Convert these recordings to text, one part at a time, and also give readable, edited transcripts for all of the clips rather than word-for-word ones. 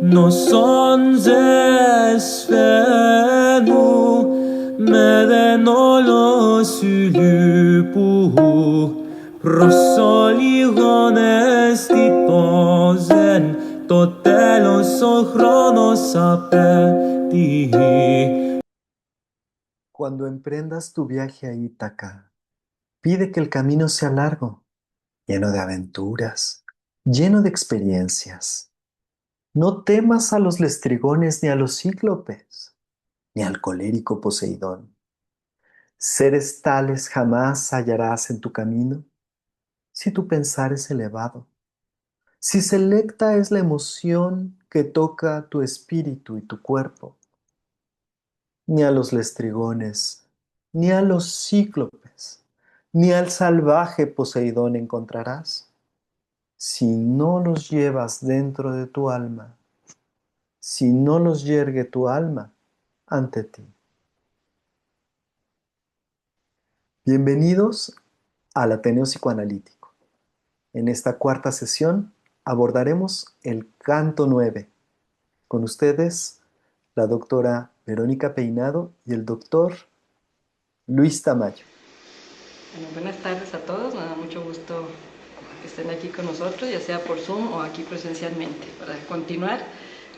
No son zesfenu meden olosulupu prosoligones titozen totelos ochronos apeti. Cuando emprendas tu viaje a Ítaca, pide que el camino sea largo, lleno de aventuras, lleno de experiencias. No temas a los lestrigones ni a los cíclopes, ni al colérico Poseidón. Seres tales jamás hallarás en tu camino si tu pensar es elevado, si selecta es la emoción que toca tu espíritu y tu cuerpo. Ni a los lestrigones, ni a los cíclopes, ni al salvaje Poseidón encontrarás, si no los llevas dentro de tu alma, si no los yergue tu alma ante ti. Bienvenidos al Ateneo Psicoanalítico. En esta cuarta sesión abordaremos el canto 9. Con ustedes, la doctora Verónica Peinado y el doctor Luis Tamayo. Bueno, buenas tardes a todos, me da mucho gusto que estén aquí con nosotros, ya sea por Zoom o aquí presencialmente, para continuar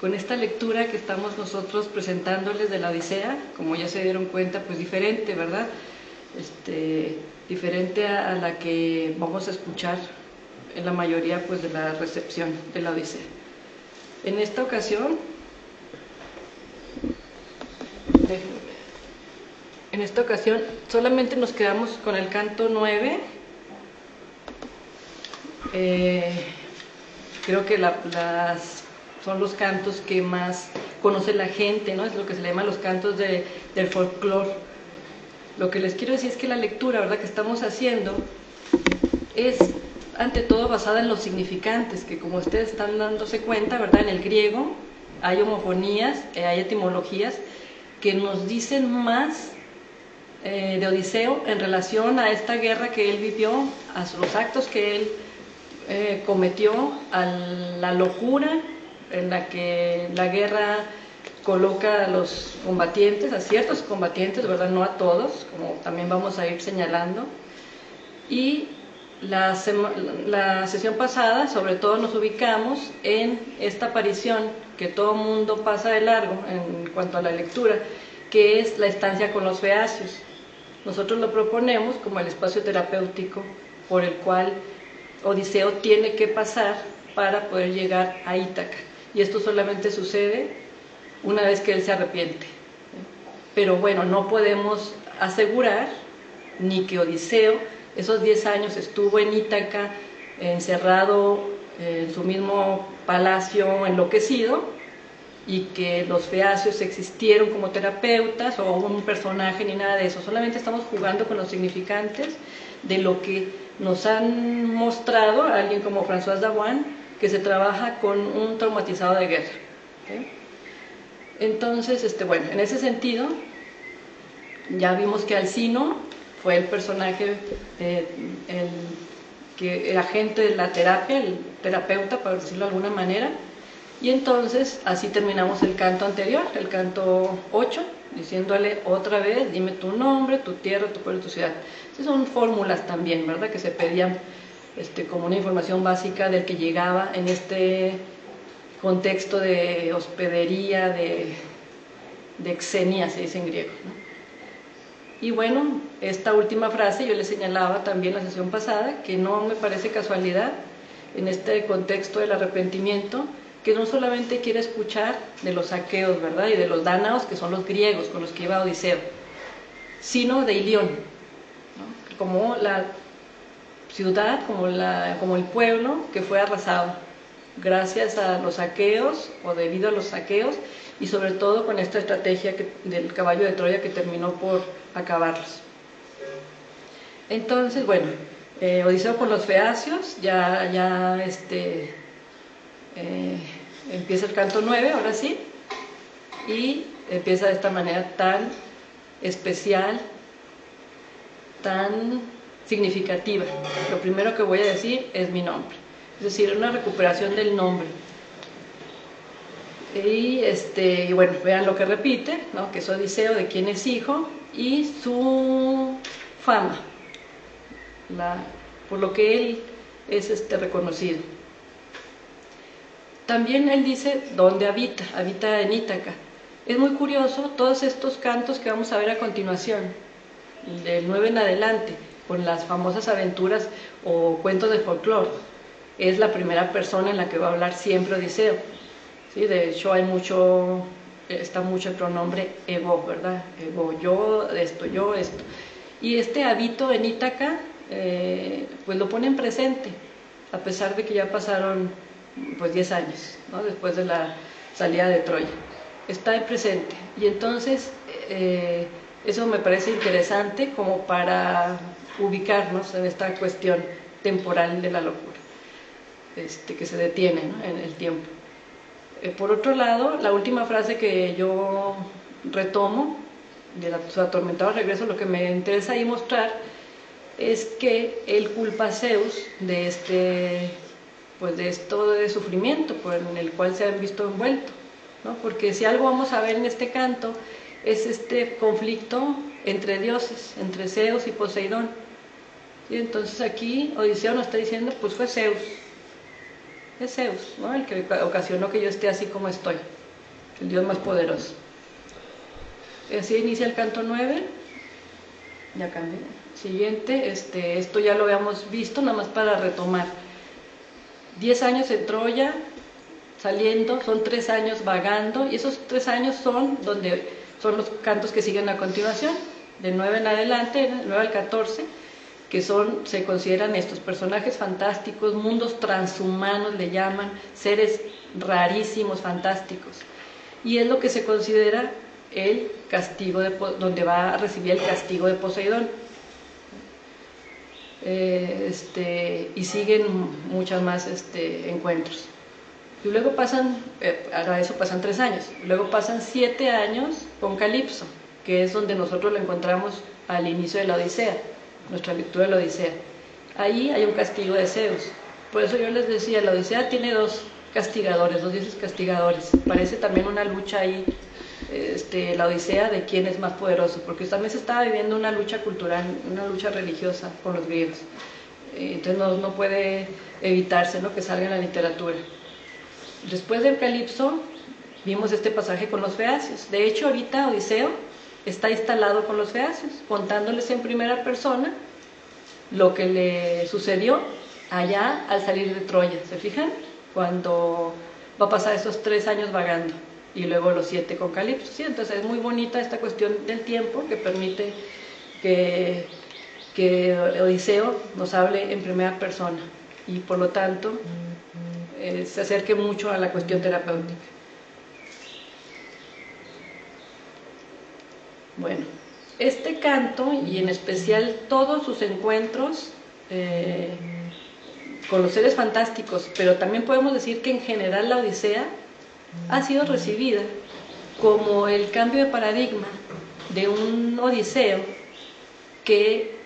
con esta lectura que estamos nosotros presentándoles de la Odisea, como ya se dieron cuenta, pues diferente, ¿verdad? Diferente a la que vamos a escuchar en la mayoría pues de la recepción de la Odisea. En esta ocasión, solamente nos quedamos con el canto 9. Creo que son los cantos que más conoce la gente, ¿no? Es lo que se le llama los cantos del folclore. Lo que les quiero decir es que la lectura, ¿verdad?, que estamos haciendo es ante todo basada en los significantes, que como ustedes están dándose cuenta, ¿verdad?, en el griego hay homofonías, hay etimologías que nos dicen más de Odiseo en relación a esta guerra que él vivió, a los actos que él cometió, a la locura en la que la guerra coloca a los combatientes, a ciertos combatientes, ¿verdad?, no a todos, como también vamos a ir señalando. Y la sesión pasada, sobre todo, nos ubicamos en esta aparición que todo mundo pasa de largo en cuanto a la lectura, que es la estancia con los feacios. Nosotros lo proponemos como el espacio terapéutico por el cual Odiseo tiene que pasar para poder llegar a Ítaca. Y esto solamente sucede una vez que él se arrepiente. Pero bueno, no podemos asegurar ni que Odiseo esos 10 años estuvo en Ítaca, encerrado en su mismo palacio enloquecido, y que los feacios existieron como terapeutas o un personaje ni nada de eso. Solamente estamos jugando con los significantes de lo que nos han mostrado alguien como François Dawan, que se trabaja con un traumatizado de guerra. ¿Okay? Entonces, bueno, en ese sentido, ya vimos que Alcino fue el personaje, el agente de la terapia, el terapeuta, por decirlo de alguna manera. Y entonces así terminamos el canto anterior, el canto 8, diciéndole otra vez: dime tu nombre, tu tierra, tu pueblo, tu ciudad. Esas son fórmulas también, ¿verdad?, que se pedían como una información básica del que llegaba en este contexto de hospedería, de xenia, se dice en griego, ¿no? Y bueno, esta última frase yo les señalaba también la sesión pasada, que no me parece casualidad en este contexto del arrepentimiento, que no solamente quiere escuchar de los aqueos, ¿verdad?, y de los dánaos, que son los griegos con los que iba Odiseo, sino de Ilión, ¿no?, como la ciudad, como el pueblo que fue arrasado gracias a los aqueos o debido a los aqueos, y sobre todo con esta estrategia del caballo de Troya, que terminó por acabarlos. Entonces, bueno, Odiseo con los feacios, empieza el canto 9, ahora sí, y empieza de esta manera tan especial, tan significativa. Lo primero que voy a decir es mi nombre, es decir, una recuperación del nombre. Y bueno, vean lo que repite, ¿no? Que es Odiseo, de quién es hijo, y su fama, por lo que él es reconocido. También él dice dónde habita, habita en Ítaca. Es muy curioso todos estos cantos que vamos a ver a continuación, del 9 en adelante, con las famosas aventuras o cuentos de folclore. Es la primera persona en la que va a hablar siempre Odiseo. ¿Sí? De hecho está mucho el pronombre ego, ¿verdad? Ego, yo, esto. Y este habito en Ítaca, pues lo pone en presente, a pesar de que ya pasaron pues 10 años, ¿no? Después de la salida de Troya. Está en presente. Y entonces, eso me parece interesante como para ubicarnos en esta cuestión temporal de la locura, que se detiene, ¿no? En el tiempo. Por otro lado, la última frase que yo retomo de su atormentado regreso, lo que me interesa ahí mostrar es que él culpa a Zeus de pues de esto de sufrimiento en el cual se han visto envuelto, ¿no? Porque si algo vamos a ver en este canto es este conflicto entre dioses, entre Zeus y Poseidón. Y entonces aquí Odiseo nos está diciendo, pues fue Zeus, es Zeus, ¿no? El que ocasionó que yo esté así como estoy, el dios más poderoso. Así inicia el canto 9. Ya cambié. Siguiente, esto ya lo habíamos visto, nada más para retomar. 10 años en Troya, saliendo, son 3 años vagando, y esos 3 años son los cantos que siguen a continuación, del 9 en adelante, del 9 al 14, que se consideran estos personajes fantásticos, mundos transhumanos le llaman, seres rarísimos, fantásticos. Y es lo que se considera el castigo, donde va a recibir el castigo de Poseidón. Y siguen muchas más encuentros. Y luego ahora eso pasan 3 años, luego pasan 7 años con Calipso, que es donde nosotros lo encontramos al inicio de la Odisea, nuestra lectura de la Odisea. Ahí hay un castigo de Zeus. Por eso yo les decía, la Odisea tiene 2 castigadores, 2 dioses castigadores. Parece también una lucha ahí, la Odisea, de quién es más poderoso, porque también se estaba viviendo una lucha cultural, una lucha religiosa con los griegos. Entonces no puede evitarse, ¿no?, que salga en la literatura. Después del Calipso vimos este pasaje con los feacios. De hecho, ahorita Odiseo está instalado con los feacios, contándoles en primera persona lo que le sucedió allá al salir de Troya. ¿Se fijan? Cuando va a pasar esos 3 años vagando y luego los 7 con Calipso. ¿Sí? Entonces es muy bonita esta cuestión del tiempo que permite que Odiseo nos hable en primera persona y por lo tanto se acerque mucho a la cuestión terapéutica. Bueno, este canto y en especial todos sus encuentros con los seres fantásticos, pero también podemos decir que en general la Odisea ha sido recibida como el cambio de paradigma de un Odiseo que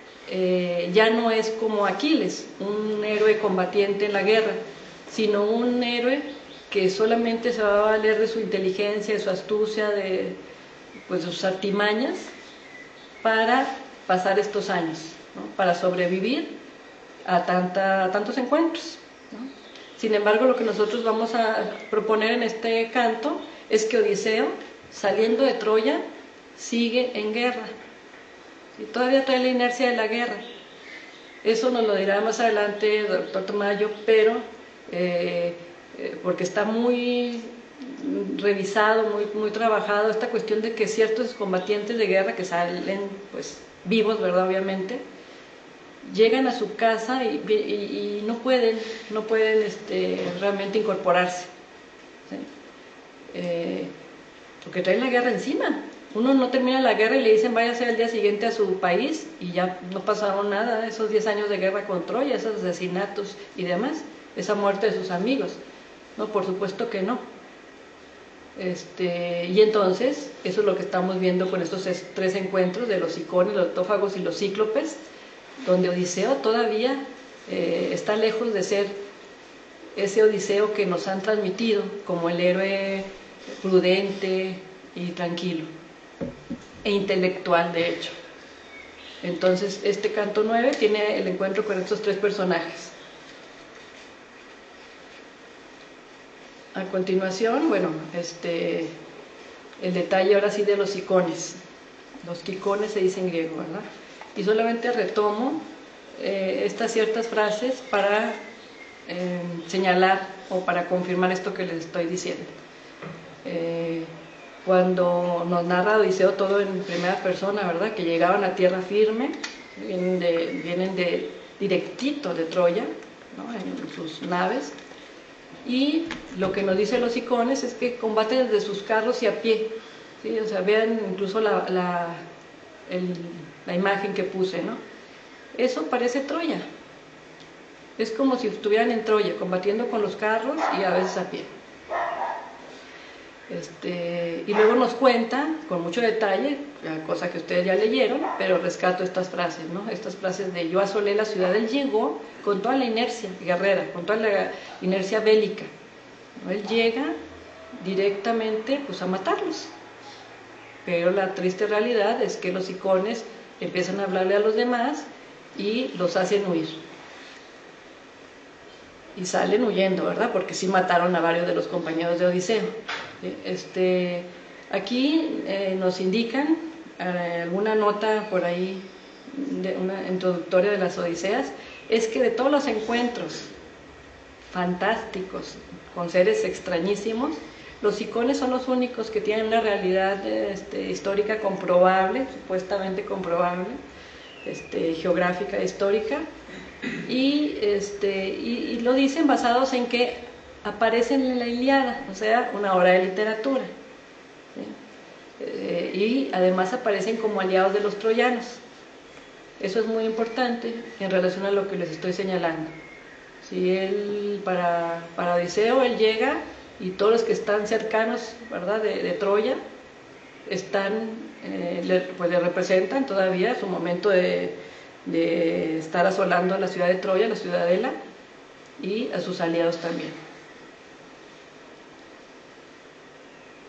ya no es como Aquiles, un héroe combatiente en la guerra, sino un héroe que solamente se va a valer de su inteligencia, de su astucia, de sus artimañas para pasar estos años, ¿no?, para sobrevivir a tantos encuentros, ¿no? Sin embargo, lo que nosotros vamos a proponer en este canto es que Odiseo, saliendo de Troya, sigue en guerra. Y todavía trae la inercia de la guerra. Eso nos lo dirá más adelante el doctor Tamayo, pero porque está muy revisado, muy trabajado, esta cuestión de que ciertos combatientes de guerra que salen pues vivos, ¿verdad?, obviamente, llegan a su casa y no pueden realmente incorporarse, ¿sí? Porque traen la guerra encima. Uno no termina la guerra y le dicen váyase al día siguiente a su país y ya no pasaron nada, esos 10 años de guerra con Troya, esos asesinatos y demás, esa muerte de sus amigos. No, por supuesto que no. Y entonces, eso es lo que estamos viendo con estos 3 encuentros de los Cicones, los Autófagos y los Cíclopes, donde Odiseo todavía está lejos de ser ese Odiseo que nos han transmitido como el héroe prudente y tranquilo, e intelectual de hecho. Entonces este canto 9 tiene el encuentro con estos tres personajes. A continuación, bueno, el detalle ahora sí de los icones. Los quicones se dice en griego, ¿verdad? Y solamente retomo estas ciertas frases para señalar o para confirmar esto que les estoy diciendo. Cuando nos narra Odiseo todo en primera persona, ¿verdad? Que llegaban a tierra firme, vienen de directito de Troya, ¿no? En sus naves. Y lo que nos dicen los icones es que combaten desde sus carros y a pie, ¿sí? O sea, vean incluso la imagen que puse, ¿no? Eso parece Troya. Es como si estuvieran en Troya, combatiendo con los carros y a veces a pie. Y luego nos cuenta, con mucho detalle, cosa que ustedes ya leyeron, pero rescato estas frases, ¿no? Estas frases de: yo asolé la ciudad, él llegó con toda la inercia guerrera, con toda la inercia bélica, ¿no? Él llega directamente pues a matarlos. Pero la triste realidad es que los icones empiezan a hablarle a los demás y los hacen huir. Y salen huyendo, ¿verdad? Porque sí mataron a varios de los compañeros de Odiseo. Aquí nos indican alguna nota por ahí, una introductoria de las Odiseas, es que de todos los encuentros fantásticos con seres extrañísimos, los icones son los únicos que tienen una realidad histórica comprobable, supuestamente comprobable, geográfica, histórica, y lo dicen basados en que aparecen en la Ilíada, o sea, una obra de literatura, ¿sí? Y además aparecen como aliados de los troyanos. Eso es muy importante en relación a lo que les estoy señalando. Si para Odiseo, él llega y todos los que están cercanos, ¿verdad?, de Troya, pues le representan todavía su momento de estar asolando la ciudad de Troya, la ciudadela, y a sus aliados también.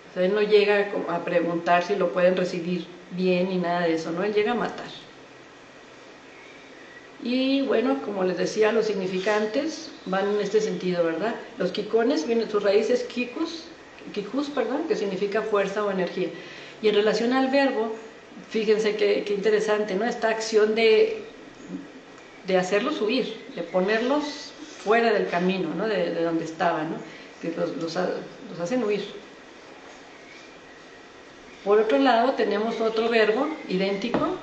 O sea, él no llega a preguntar si lo pueden recibir bien ni nada de eso, ¿no? Él llega a matar. Y bueno, como les decía, los significantes van en este sentido, ¿verdad? Los quicones, sus raíces quicus, que significa fuerza o energía. Y en relación al verbo, fíjense qué interesante, ¿no? Esta acción de hacerlos huir, de ponerlos fuera del camino, ¿no? De donde estaban, ¿no? Que los hacen huir. Por otro lado, tenemos otro verbo idéntico.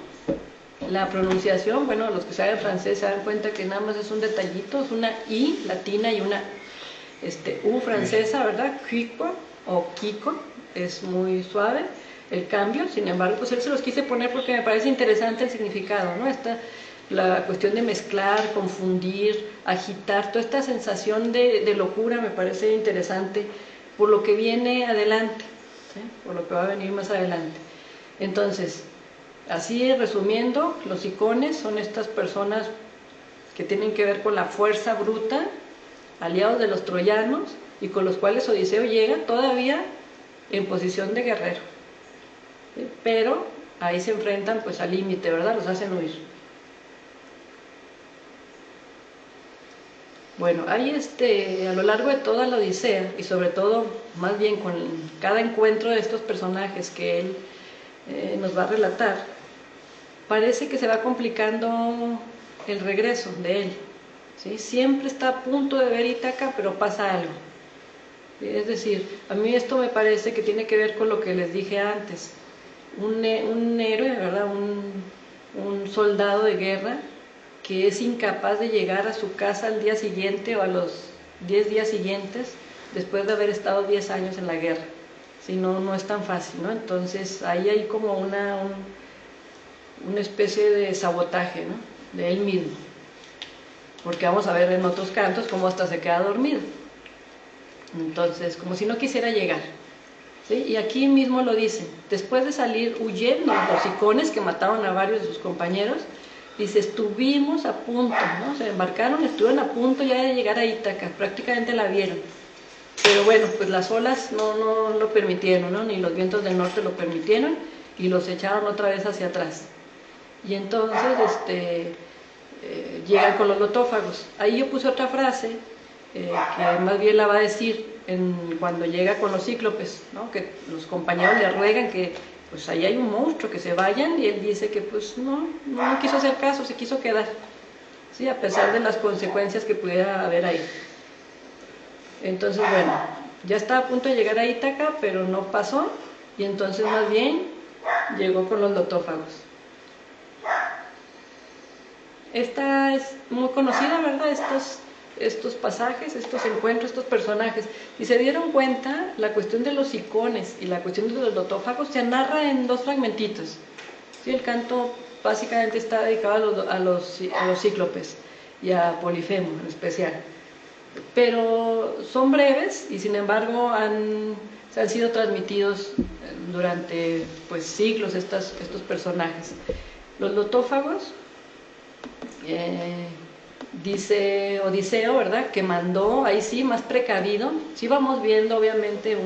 La pronunciación, bueno, los que saben francés se dan cuenta que nada más es un detallito, es una I latina y una U francesa, ¿verdad? Quico o Kiko, es muy suave el cambio. Sin embargo, pues él se los quise poner porque me parece interesante el significado, ¿no? La cuestión de mezclar, confundir, agitar, toda esta sensación de locura me parece interesante por lo que viene adelante, ¿sí? Por lo que va a venir más adelante. Entonces, así resumiendo, los icones son estas personas que tienen que ver con la fuerza bruta, aliados de los troyanos, y con los cuales Odiseo llega todavía en posición de guerrero, ¿sí? Pero ahí se enfrentan pues al límite, ¿verdad? Los hacen huir. Bueno, hay a lo largo de toda la Odisea, y sobre todo, más bien con cada encuentro de estos personajes que él nos va a relatar, parece que se va complicando el regreso de él, ¿sí? Siempre está a punto de ver Ítaca, pero pasa algo. Es decir, a mí esto me parece que tiene que ver con lo que les dije antes. Un héroe, ¿verdad? Un soldado de guerra que es incapaz de llegar a su casa al día siguiente o a los 10 días siguientes después de haber estado 10 años en la guerra. Si no, no es tan fácil, ¿no? Entonces ahí hay como una especie de sabotaje, ¿no? De él mismo, porque vamos a ver en otros cantos cómo hasta se queda dormido. Entonces, como si no quisiera llegar, ¿sí? Y aquí mismo lo dice, después de salir huyendo los icones que mataron a varios de sus compañeros, dice, estuvimos a punto, ¿no? Se embarcaron, estuvieron a punto ya de llegar a Ítaca, prácticamente la vieron, Pero bueno, pues las olas no lo permitieron, ¿no? Ni los vientos del norte lo permitieron y los echaron otra vez hacia atrás. Y entonces llegan con los lotófagos. Ahí yo puse otra frase que más bien la va a decir cuando llega con los cíclopes, ¿no? Que los compañeros le ruegan que pues ahí hay un monstruo, que se vayan, y él dice que pues no quiso hacer caso, se quiso quedar, ¿sí? A pesar de las consecuencias que pudiera haber ahí. Entonces, bueno, ya estaba a punto de llegar a Ítaca, pero no pasó, y entonces más bien llegó con los lotófagos. Esta es muy conocida, ¿verdad? Estos pasajes, estos encuentros, estos personajes. Si se dieron cuenta, la cuestión de los icones y la cuestión de los lotófagos se narra en dos fragmentitos. ¿Sí? El canto básicamente está dedicado a los cíclopes y a Polifemo en especial. Pero son breves y sin embargo han sido transmitidos durante pues, siglos estos personajes. Los lotófagos, dice Odiseo, ¿verdad? Que mandó, ahí sí, más precavido. Sí vamos viendo obviamente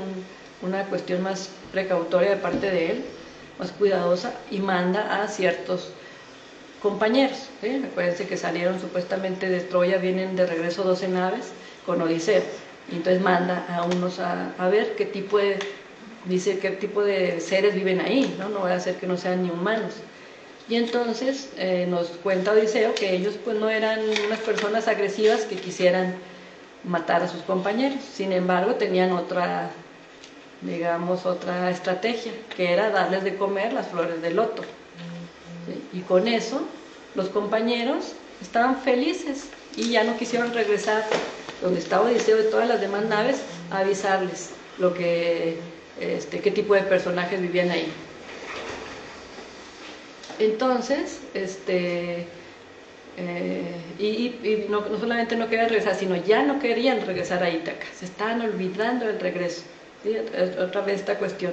una cuestión más precautoria de parte de él, más cuidadosa, y manda a ciertos compañeros, ¿sí? Acuérdense que salieron supuestamente de Troya, vienen de regreso 12 naves con Odiseo, y entonces manda a unos a ver qué tipo de, dice qué tipo de seres viven ahí, ¿no? No va a ser que no sean ni humanos. Y entonces nos cuenta Odiseo que ellos pues no eran unas personas agresivas que quisieran matar a sus compañeros, sin embargo tenían otra, digamos, otra estrategia, que era darles de comer las flores de loto. ¿Sí? Y con eso los compañeros estaban felices y ya no quisieron regresar donde estaba Odiseo y todas las demás naves a avisarles qué tipo de personajes vivían ahí. Entonces, no solamente no querían regresar, sino ya no querían regresar a Ítaca, se estaban olvidando del regreso. ¿Sí? Otra vez esta cuestión.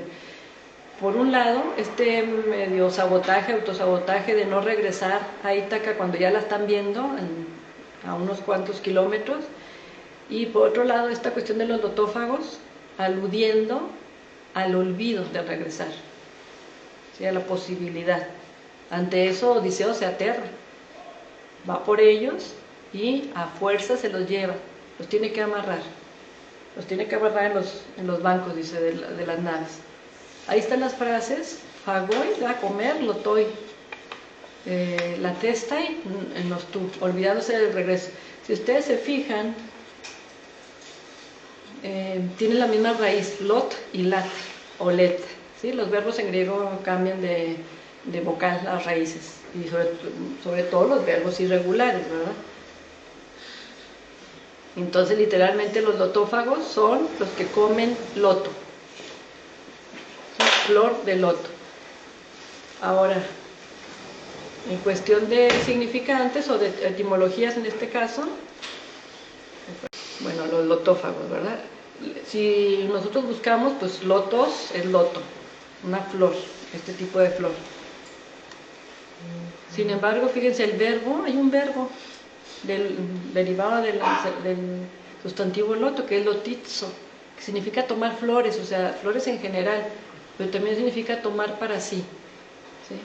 Por un lado, medio sabotaje, autosabotaje de no regresar a Ítaca cuando ya la están viendo a unos cuantos kilómetros, y por otro lado, esta cuestión de los lotófagos, aludiendo al olvido de regresar, ¿sí? A la posibilidad. Ante eso Odiseo se aterra, va por ellos y a fuerza se los lleva, los tiene que amarrar en los bancos, dice, de las naves. Ahí están las frases: fagoi, da comer, lotoi, la testai, en los tu, olvidándose del regreso. Si ustedes se fijan, tienen la misma raíz, lot y lat, o let, ¿sí? Los verbos en griego cambian de vocal las raíces, y sobre todo los verbos irregulares, ¿verdad? Entonces literalmente los lotófagos son los que comen loto, flor de loto. Ahora, en cuestión de significantes o de etimologías en este caso, bueno, los lotófagos, ¿verdad? Si nosotros buscamos, pues lotos es loto, una flor, este tipo de flor. Sin embargo, fíjense, el verbo, hay un verbo derivado del sustantivo loto, que es lotizo, que significa tomar flores, o sea, flores en general, pero también significa tomar para sí, ¿sí?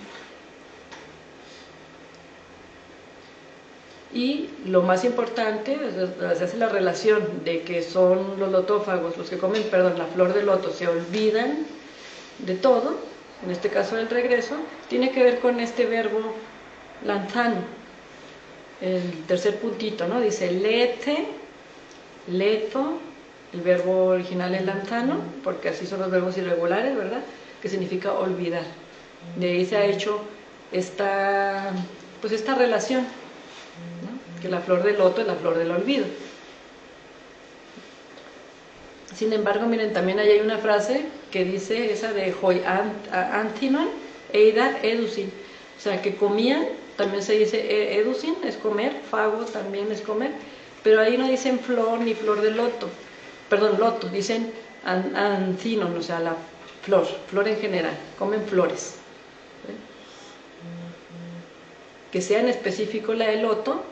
Y lo más importante, se hace la relación de que son los lotófagos los que comen, la flor de loto, se olvidan de todo, en este caso del regreso, tiene que ver con este verbo lanzano, el tercer puntito, ¿no? Dice lete, leto, el verbo original es lanzano, porque así son los verbos irregulares, ¿verdad? Que significa olvidar. De ahí se ha hecho esta relación, ¿no? Que la flor del loto es la flor del olvido. Sin embargo, miren, también ahí hay una frase que dice, esa de hoi antinon eidar edusin, o sea, que comían, también se dice edusin, es comer, fago también es comer, pero ahí no dicen flor ni flor de loto, loto, dicen antinon, o sea, la flor en general, comen flores. ¿Sí? Que sea en específico la de loto,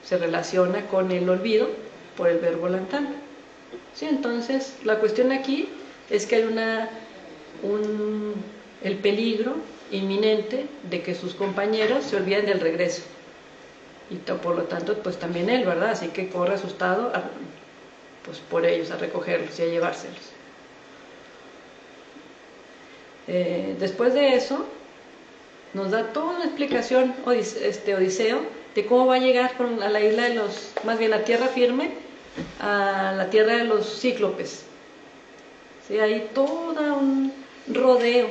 se relaciona con el olvido por el verbo lantano. ¿Sí? Entonces, la cuestión aquí es que hay el peligro inminente de que sus compañeros se olviden del regreso. Y por lo tanto, pues también él, ¿verdad? Así que corre asustado pues por ellos, a recogerlos y a llevárselos. Después de eso, nos da toda una explicación Odiseo de cómo va a llegar a la isla de los, más bien a tierra firme, a la tierra de los cíclopes. ¿Sí? Hay todo un rodeo,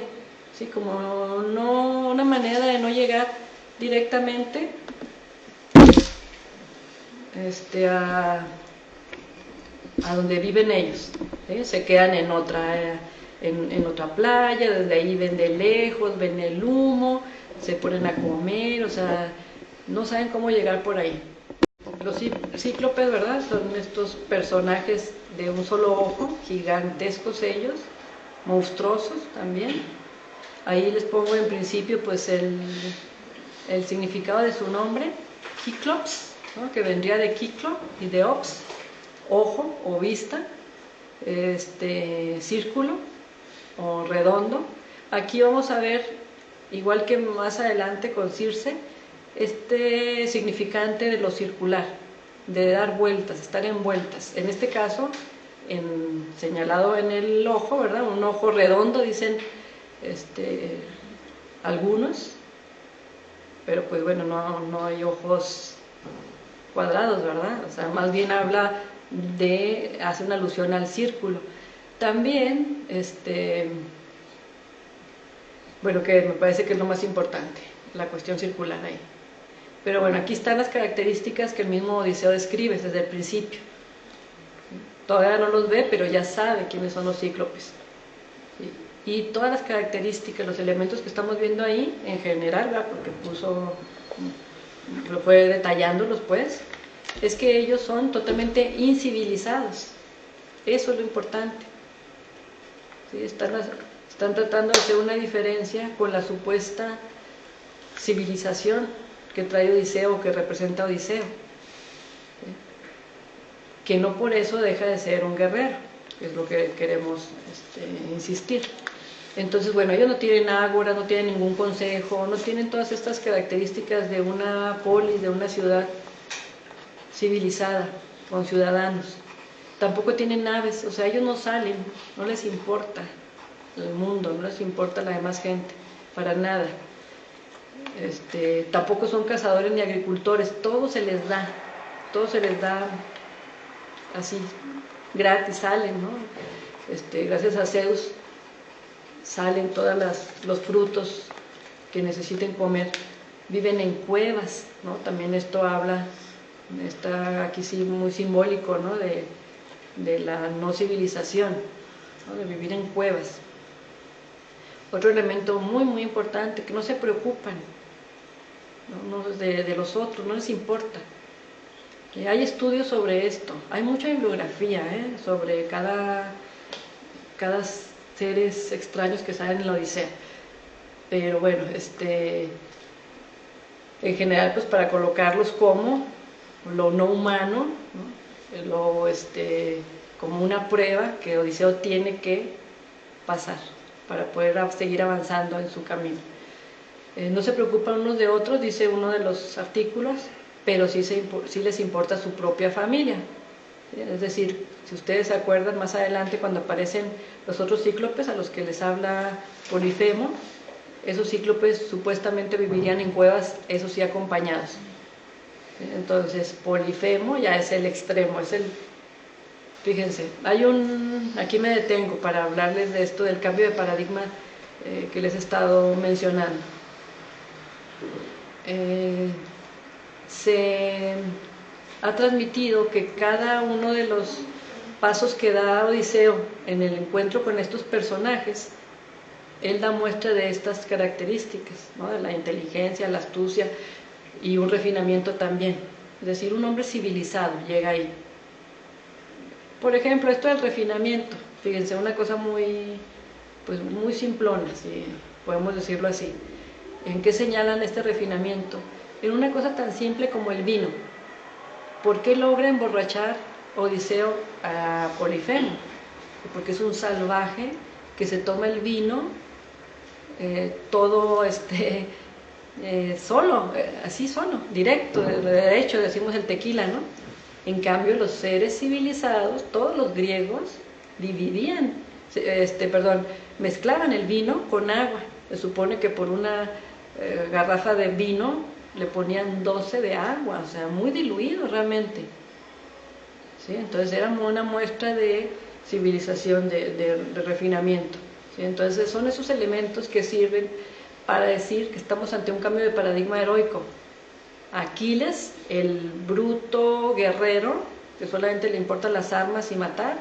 ¿sí? Como no, una manera de no llegar directamente a donde viven ellos. ¿Sí? Se quedan en otra playa, desde ahí ven de lejos, ven el humo, se ponen a comer, o sea, no saben cómo llegar por ahí. Los cíclopes, ¿verdad? Son estos personajes de un solo ojo, gigantescos ellos, monstruosos también. Ahí les pongo en principio pues el significado de su nombre, Kiklops, ¿no? Que vendría de Kiklo y de Ops, ojo o vista, círculo o redondo. Aquí vamos a ver, igual que más adelante con Circe, este significante de lo circular, de dar vueltas, estar en vueltas. En este caso, señalado en el ojo, ¿verdad? Un ojo redondo, dicen algunos, pero pues bueno, no hay ojos cuadrados, ¿verdad? O sea, más bien hace una alusión al círculo. También, bueno, que me parece que es lo más importante, la cuestión circular ahí. Pero bueno, aquí están las características que el mismo Odiseo describe desde el principio. Todavía no los ve, pero ya sabe quiénes son los cíclopes. Y todas las características, los elementos que estamos viendo ahí, en general, ¿verdad? Porque lo fue detallándolos, pues, es que ellos son totalmente incivilizados. Eso es lo importante. ¿Sí? Están tratando de hacer una diferencia con la supuesta civilización que trae Odiseo, que representa Odiseo. ¿Sí? Que no por eso deja de ser un guerrero, que es lo que queremos insistir. Entonces, bueno, ellos no tienen ágora, no tienen ningún consejo, no tienen todas estas características de una polis, de una ciudad civilizada, con ciudadanos. Tampoco tienen naves, o sea, ellos no salen, no les importa el mundo, no les importa la demás gente, para nada. Tampoco son cazadores ni agricultores, todo se les da así, gratis, salen, ¿no? Gracias a Zeus salen todos los frutos que necesiten comer, viven en cuevas, ¿no? También esto habla, está aquí sí muy simbólico, ¿no? de la no civilización, ¿no? De vivir en cuevas. Otro elemento muy muy importante, que no se preocupan, ¿no? de los otros, no les importa. Hay estudios sobre esto, hay mucha bibliografía sobre cada seres extraños que salen en la Odisea, pero bueno, en general pues para colocarlos como lo no humano, ¿no? Como una prueba que Odiseo tiene que pasar para poder seguir avanzando en su camino. No se preocupan unos de otros, dice uno de los artículos, pero sí les importa su propia familia. Es decir, si ustedes se acuerdan más adelante cuando aparecen los otros cíclopes a los que les habla Polifemo, esos cíclopes supuestamente vivirían en cuevas, eso sí, acompañados. Entonces Polifemo ya es el extremo, fíjense, aquí me detengo para hablarles de esto, del cambio de paradigma que les he estado mencionando. Se ha transmitido que cada uno de los pasos que da Odiseo en el encuentro con estos personajes, él da muestra de estas características, ¿no? De la inteligencia, la astucia y un refinamiento también. Es decir, un hombre civilizado llega ahí. Por ejemplo, esto del refinamiento, fíjense, una cosa muy simplona, si podemos decirlo así. ¿En qué señalan este refinamiento? En una cosa tan simple como el vino. ¿Por qué logra emborrachar Odiseo a Polifemo, porque es un salvaje que se toma el vino todo solo, así solo, directo, de derecho, decimos el tequila, ¿no? En cambio, los seres civilizados, todos los griegos, dividían, mezclaban el vino con agua. Se supone que por una garrafa de vino le ponían 12 de agua, o sea, muy diluido realmente. ¿Sí? Entonces era una muestra de civilización, de refinamiento. ¿Sí? Entonces son esos elementos que sirven para decir que estamos ante un cambio de paradigma heroico. Aquiles, el bruto guerrero, que solamente le importan las armas y matar,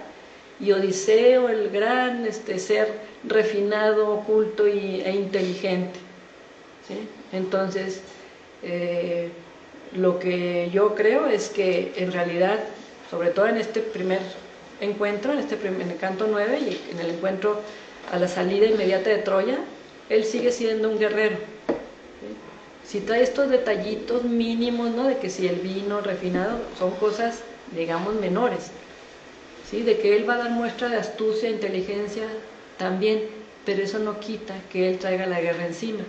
y Odiseo, el gran ser refinado, oculto e inteligente. ¿Sí? Entonces, lo que yo creo es que en realidad, sobre todo en este primer encuentro, en el canto 9 y en el encuentro a la salida inmediata de Troya, él sigue siendo un guerrero. ¿Sí? Si trae estos detallitos mínimos, ¿no? De que si el vino refinado son cosas, digamos, menores, ¿sí? De que él va a dar muestra de astucia, inteligencia también, pero eso no quita que él traiga la guerra encima,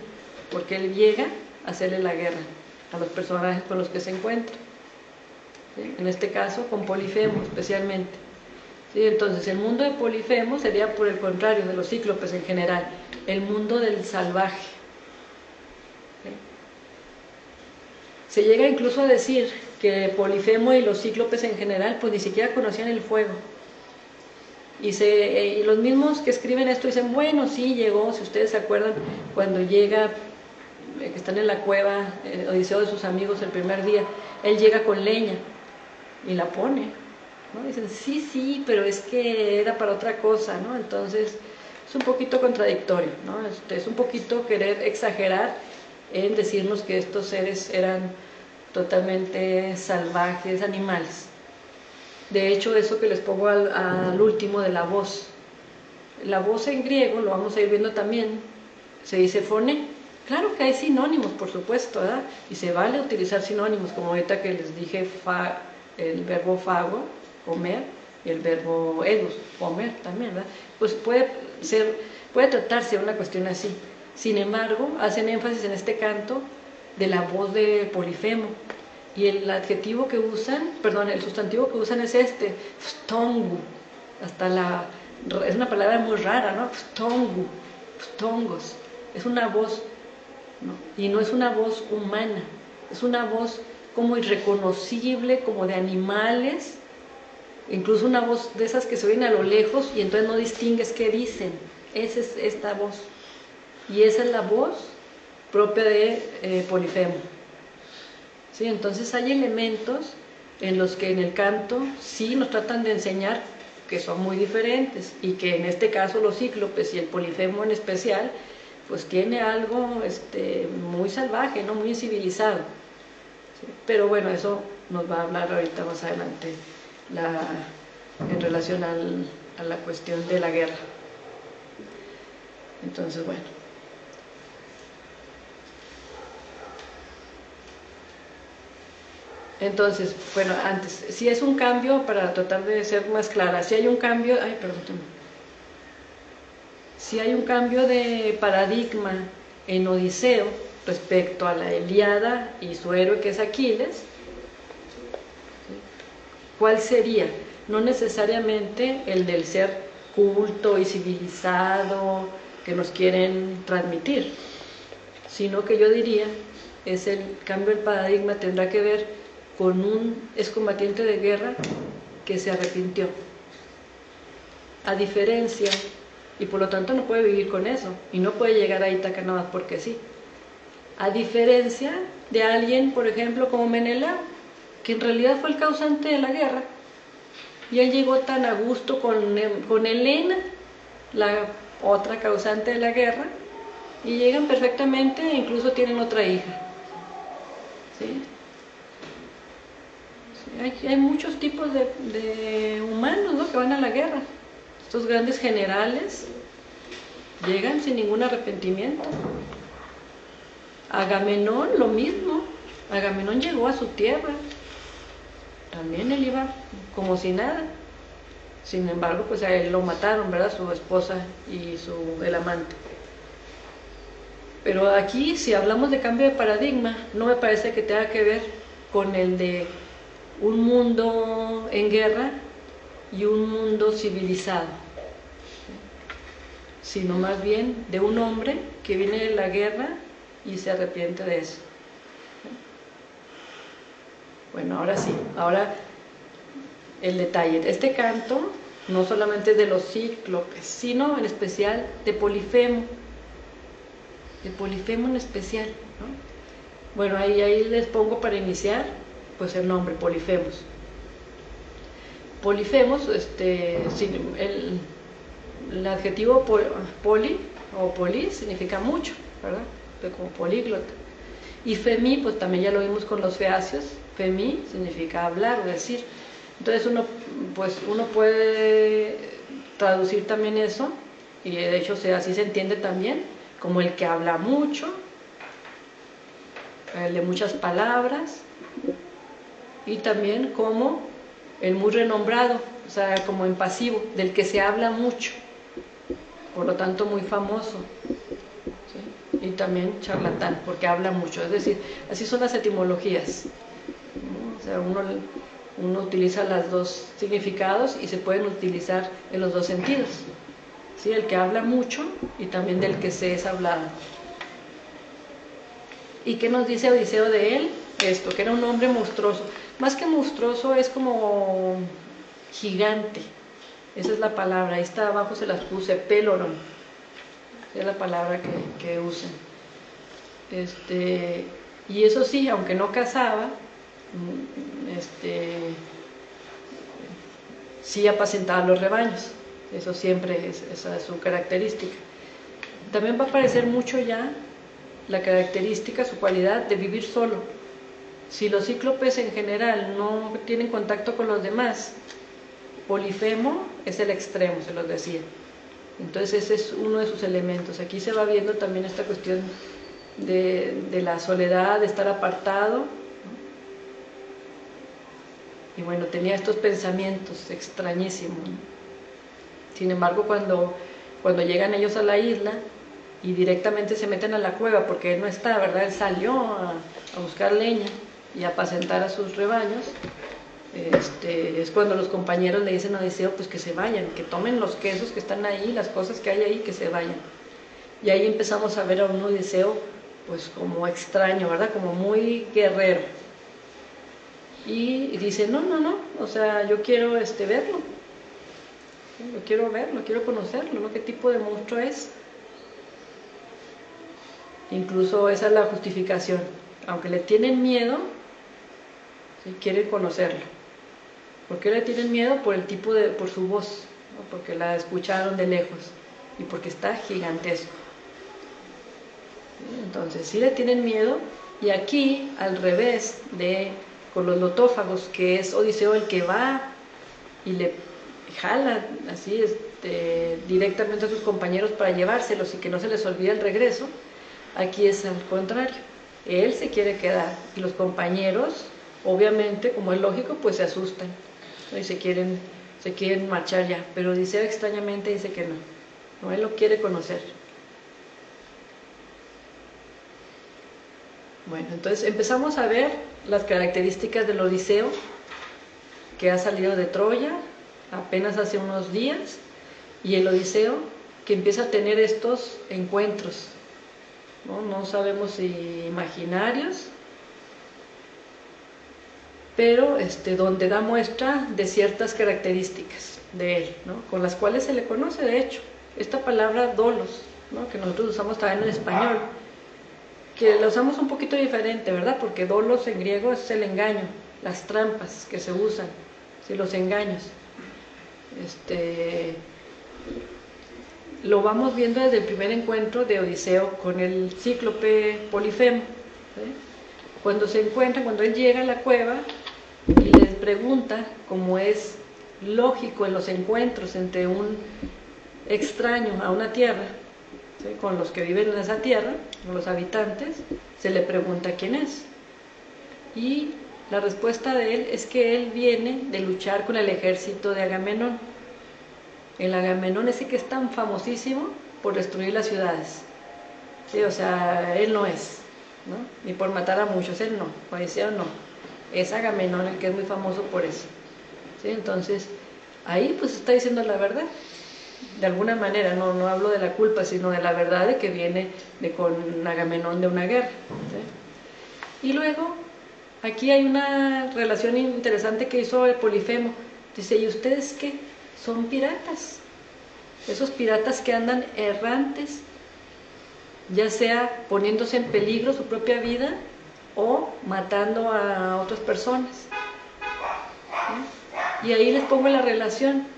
porque él llega a hacerle la guerra a los personajes con los que se encuentra. ¿Sí? En este caso con Polifemo especialmente. ¿Sí? Entonces el mundo de Polifemo sería por el contrario de los cíclopes en general, el mundo del salvaje. ¿Sí? Se llega incluso a decir que Polifemo y los cíclopes en general pues ni siquiera conocían el fuego. Y los mismos que escriben esto dicen, bueno, sí llegó, si ustedes se acuerdan, cuando llega, que están en la cueva, Odiseo de sus amigos el primer día, él llega con leña y la pone, ¿no? Dicen, sí, pero es que era para otra cosa, ¿no? Entonces es un poquito contradictorio, ¿no? Es un poquito querer exagerar en decirnos que estos seres eran totalmente salvajes, animales. De hecho, eso que les pongo al último de la voz en griego, lo vamos a ir viendo también, se dice phone. Claro que hay sinónimos, por supuesto, ¿verdad? Y se vale utilizar sinónimos, como ahorita que les dije el verbo fago, comer, y el verbo edos, comer también, ¿verdad? Pues puede tratarse de una cuestión así. Sin embargo, hacen énfasis en este canto de la voz de Polifemo. Y el adjetivo que usan, el sustantivo que usan es phtongu. Es una palabra muy rara, ¿no? Phtongu, phtongos. Es una voz, ¿no? Y no es una voz humana, es una voz como irreconocible, como de animales, incluso una voz de esas que se oyen a lo lejos y entonces no distingues qué dicen. Esa es esta voz. Y esa es la voz propia de Polifemo. ¿Sí? Entonces hay elementos en los que en el canto sí nos tratan de enseñar que son muy diferentes y que en este caso los cíclopes y el Polifemo en especial pues tiene algo muy salvaje, ¿no? Muy civilizado. ¿Sí? Pero bueno, eso nos va a hablar ahorita más adelante en relación a la cuestión de la guerra. Entonces, bueno. Entonces, bueno, antes, si es un cambio, para tratar de ser más clara, si hay un cambio, si hay un cambio de paradigma en Odiseo respecto a la Ilíada y su héroe que es Aquiles, ¿cuál sería? No necesariamente el del ser culto y civilizado que nos quieren transmitir, sino que yo diría, es el cambio del paradigma tendrá que ver con un excombatiente de guerra que se arrepintió, a diferencia, y por lo tanto no puede vivir con eso, y no puede llegar a Ítaca nada más porque sí, a diferencia de alguien, por ejemplo, como Menelao, que en realidad fue el causante de la guerra, y él llegó tan a gusto con Helena, la otra causante de la guerra, y llegan perfectamente e incluso tienen otra hija. ¿Sí? Hay muchos tipos de humanos, ¿no? Que van a la guerra. Estos grandes generales llegan sin ningún arrepentimiento. Agamenón, lo mismo. Agamenón llegó a su tierra también él iba como si nada. Sin embargo, pues a él lo mataron, ¿verdad? Su esposa y el amante. Pero aquí, si hablamos de cambio de paradigma, no me parece que tenga que ver con el de un mundo en guerra y un mundo civilizado, sino más bien de un hombre que viene de la guerra y se arrepiente de eso. Bueno, ahora sí, ahora el detalle. Este canto no solamente es de los cíclopes, sino en especial de Polifemo en especial, ¿no? Bueno, ahí les pongo para iniciar pues el nombre, Polifemos. Polifemos, el adjetivo poli o polis significa mucho, ¿verdad? Como políglota. Y femi, pues también ya lo vimos con los feacios, femi significa hablar o decir. Entonces uno puede traducir también eso, y de hecho así se entiende también, como el que habla mucho, el de muchas palabras, y también como el muy renombrado, o sea, como en pasivo, del que se habla mucho, por lo tanto muy famoso, ¿sí? Y también charlatán, porque habla mucho, es decir, así son las etimologías, ¿no? O sea, uno utiliza los dos significados y se pueden utilizar en los dos sentidos, ¿sí? El que habla mucho y también del que se es hablado. ¿Y qué nos dice Odiseo de él? Esto, que era un hombre monstruoso. Más que monstruoso, es como gigante. Esa es la palabra. Ahí está abajo, se las puse, peloron. Es la palabra que usan. Y eso sí, aunque no cazaba, sí apacentaba los rebaños. Eso siempre esa es su característica. También va a aparecer mucho ya la característica, su cualidad de vivir solo. Si los cíclopes en general no tienen contacto con los demás, Polifemo es el extremo, se los decía. Entonces ese es uno de sus elementos. Aquí se va viendo también esta cuestión de la soledad, de estar apartado. Y bueno, tenía estos pensamientos extrañísimos. Sin embargo, cuando llegan ellos a la isla y directamente se meten a la cueva, porque él no está, ¿verdad? Él salió a buscar leña y a apacentar a sus rebaños. Es cuando los compañeros le dicen a Odiseo pues que se vayan, que tomen los quesos que están ahí, las cosas que hay ahí, que se vayan. Y ahí empezamos a ver a un Odiseo pues como extraño, ¿verdad? Como muy guerrero. Y dice, no, o sea, yo quiero verlo. Lo quiero verlo, quiero conocerlo, ¿no? ¿Qué tipo de monstruo es? Incluso esa es la justificación. Aunque le tienen miedo, ¿sí? Quieren conocerlo. ¿Por qué le tienen miedo? Por su voz, ¿no? Porque la escucharon de lejos y porque está gigantesco. Entonces, sí le tienen miedo, y aquí, al revés con los lotófagos, que es Odiseo el que va y le jala así directamente a sus compañeros para llevárselos y que no se les olvide el regreso, aquí es al contrario. Él se quiere quedar y los compañeros, obviamente, como es lógico, pues se asustan, ¿no? Y se quieren marchar ya, pero Odiseo extrañamente dice que no, él lo quiere conocer. Bueno, entonces empezamos a ver las características del Odiseo, que ha salido de Troya apenas hace unos días, y el Odiseo que empieza a tener estos encuentros, no sabemos si imaginarios, pero donde da muestra de ciertas características de él, ¿no? Con las cuales se le conoce, de hecho, esta palabra dolos, ¿no? Que nosotros usamos también en español, que la usamos un poquito diferente, ¿verdad? Porque dolos en griego es el engaño, las trampas que se usan, ¿sí? Los engaños. Lo vamos viendo desde el primer encuentro de Odiseo con el cíclope Polifemo, ¿sí? Cuando él llega a la cueva y les pregunta, como es lógico en los encuentros entre un extraño a una tierra, ¿sí? Con los que viven en esa tierra, con los habitantes, se le pregunta quién es. Y La respuesta de él es que él viene de luchar con el ejército de Agamenón. El Agamenón ese que es tan famosísimo por destruir las ciudades. Sí, o sea, él no es, ¿no? Ni por matar a muchos, él no, Odiseo no. Es Agamenón el que es muy famoso por eso. ¿Sí? Entonces, ahí pues está diciendo la verdad. De alguna manera, no hablo de la culpa, sino de la verdad de que viene con Agamenón de una guerra. ¿Sí? Y luego, aquí hay una relación interesante que hizo el Polifemo. Dice, ¿y ustedes qué? Son piratas. Esos piratas que andan errantes, ya sea poniéndose en peligro su propia vida o matando a otras personas. ¿Sí? Y ahí les pongo la relación.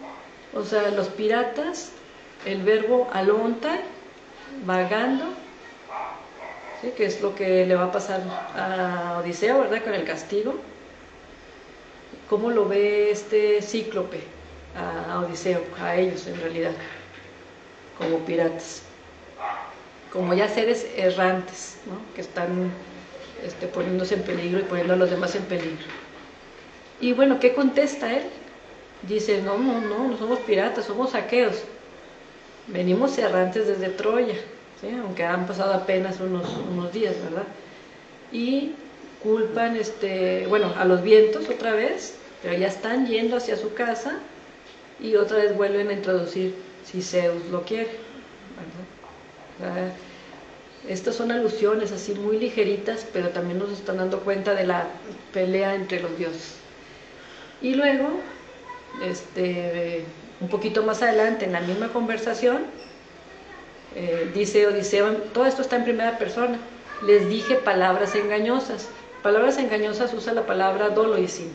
O sea, los piratas, el verbo alontai, vagando, ¿sí? Que es lo que le va a pasar a Odiseo, ¿verdad? Con el castigo. ¿Cómo lo ve este cíclope a Odiseo, a ellos en realidad, como piratas? Como ya seres errantes, ¿no? Que están poniéndose en peligro y poniendo a los demás en peligro. Y bueno, ¿qué contesta él? Dice, no somos piratas, somos aqueos. Venimos errantes desde Troya, ¿sí? Aunque han pasado apenas unos días, ¿verdad? Y culpan a los vientos otra vez, pero ya están yendo hacia su casa y otra vez vuelven a introducir si Zeus lo quiere, ¿verdad? Estas son alusiones así muy ligeritas, pero también nos están dando cuenta de la pelea entre los dioses. Y luego, un poquito más adelante en la misma conversación, dice Odiseo, todo esto está en primera persona, les dije palabras engañosas. Palabras engañosas usa la palabra doloisin,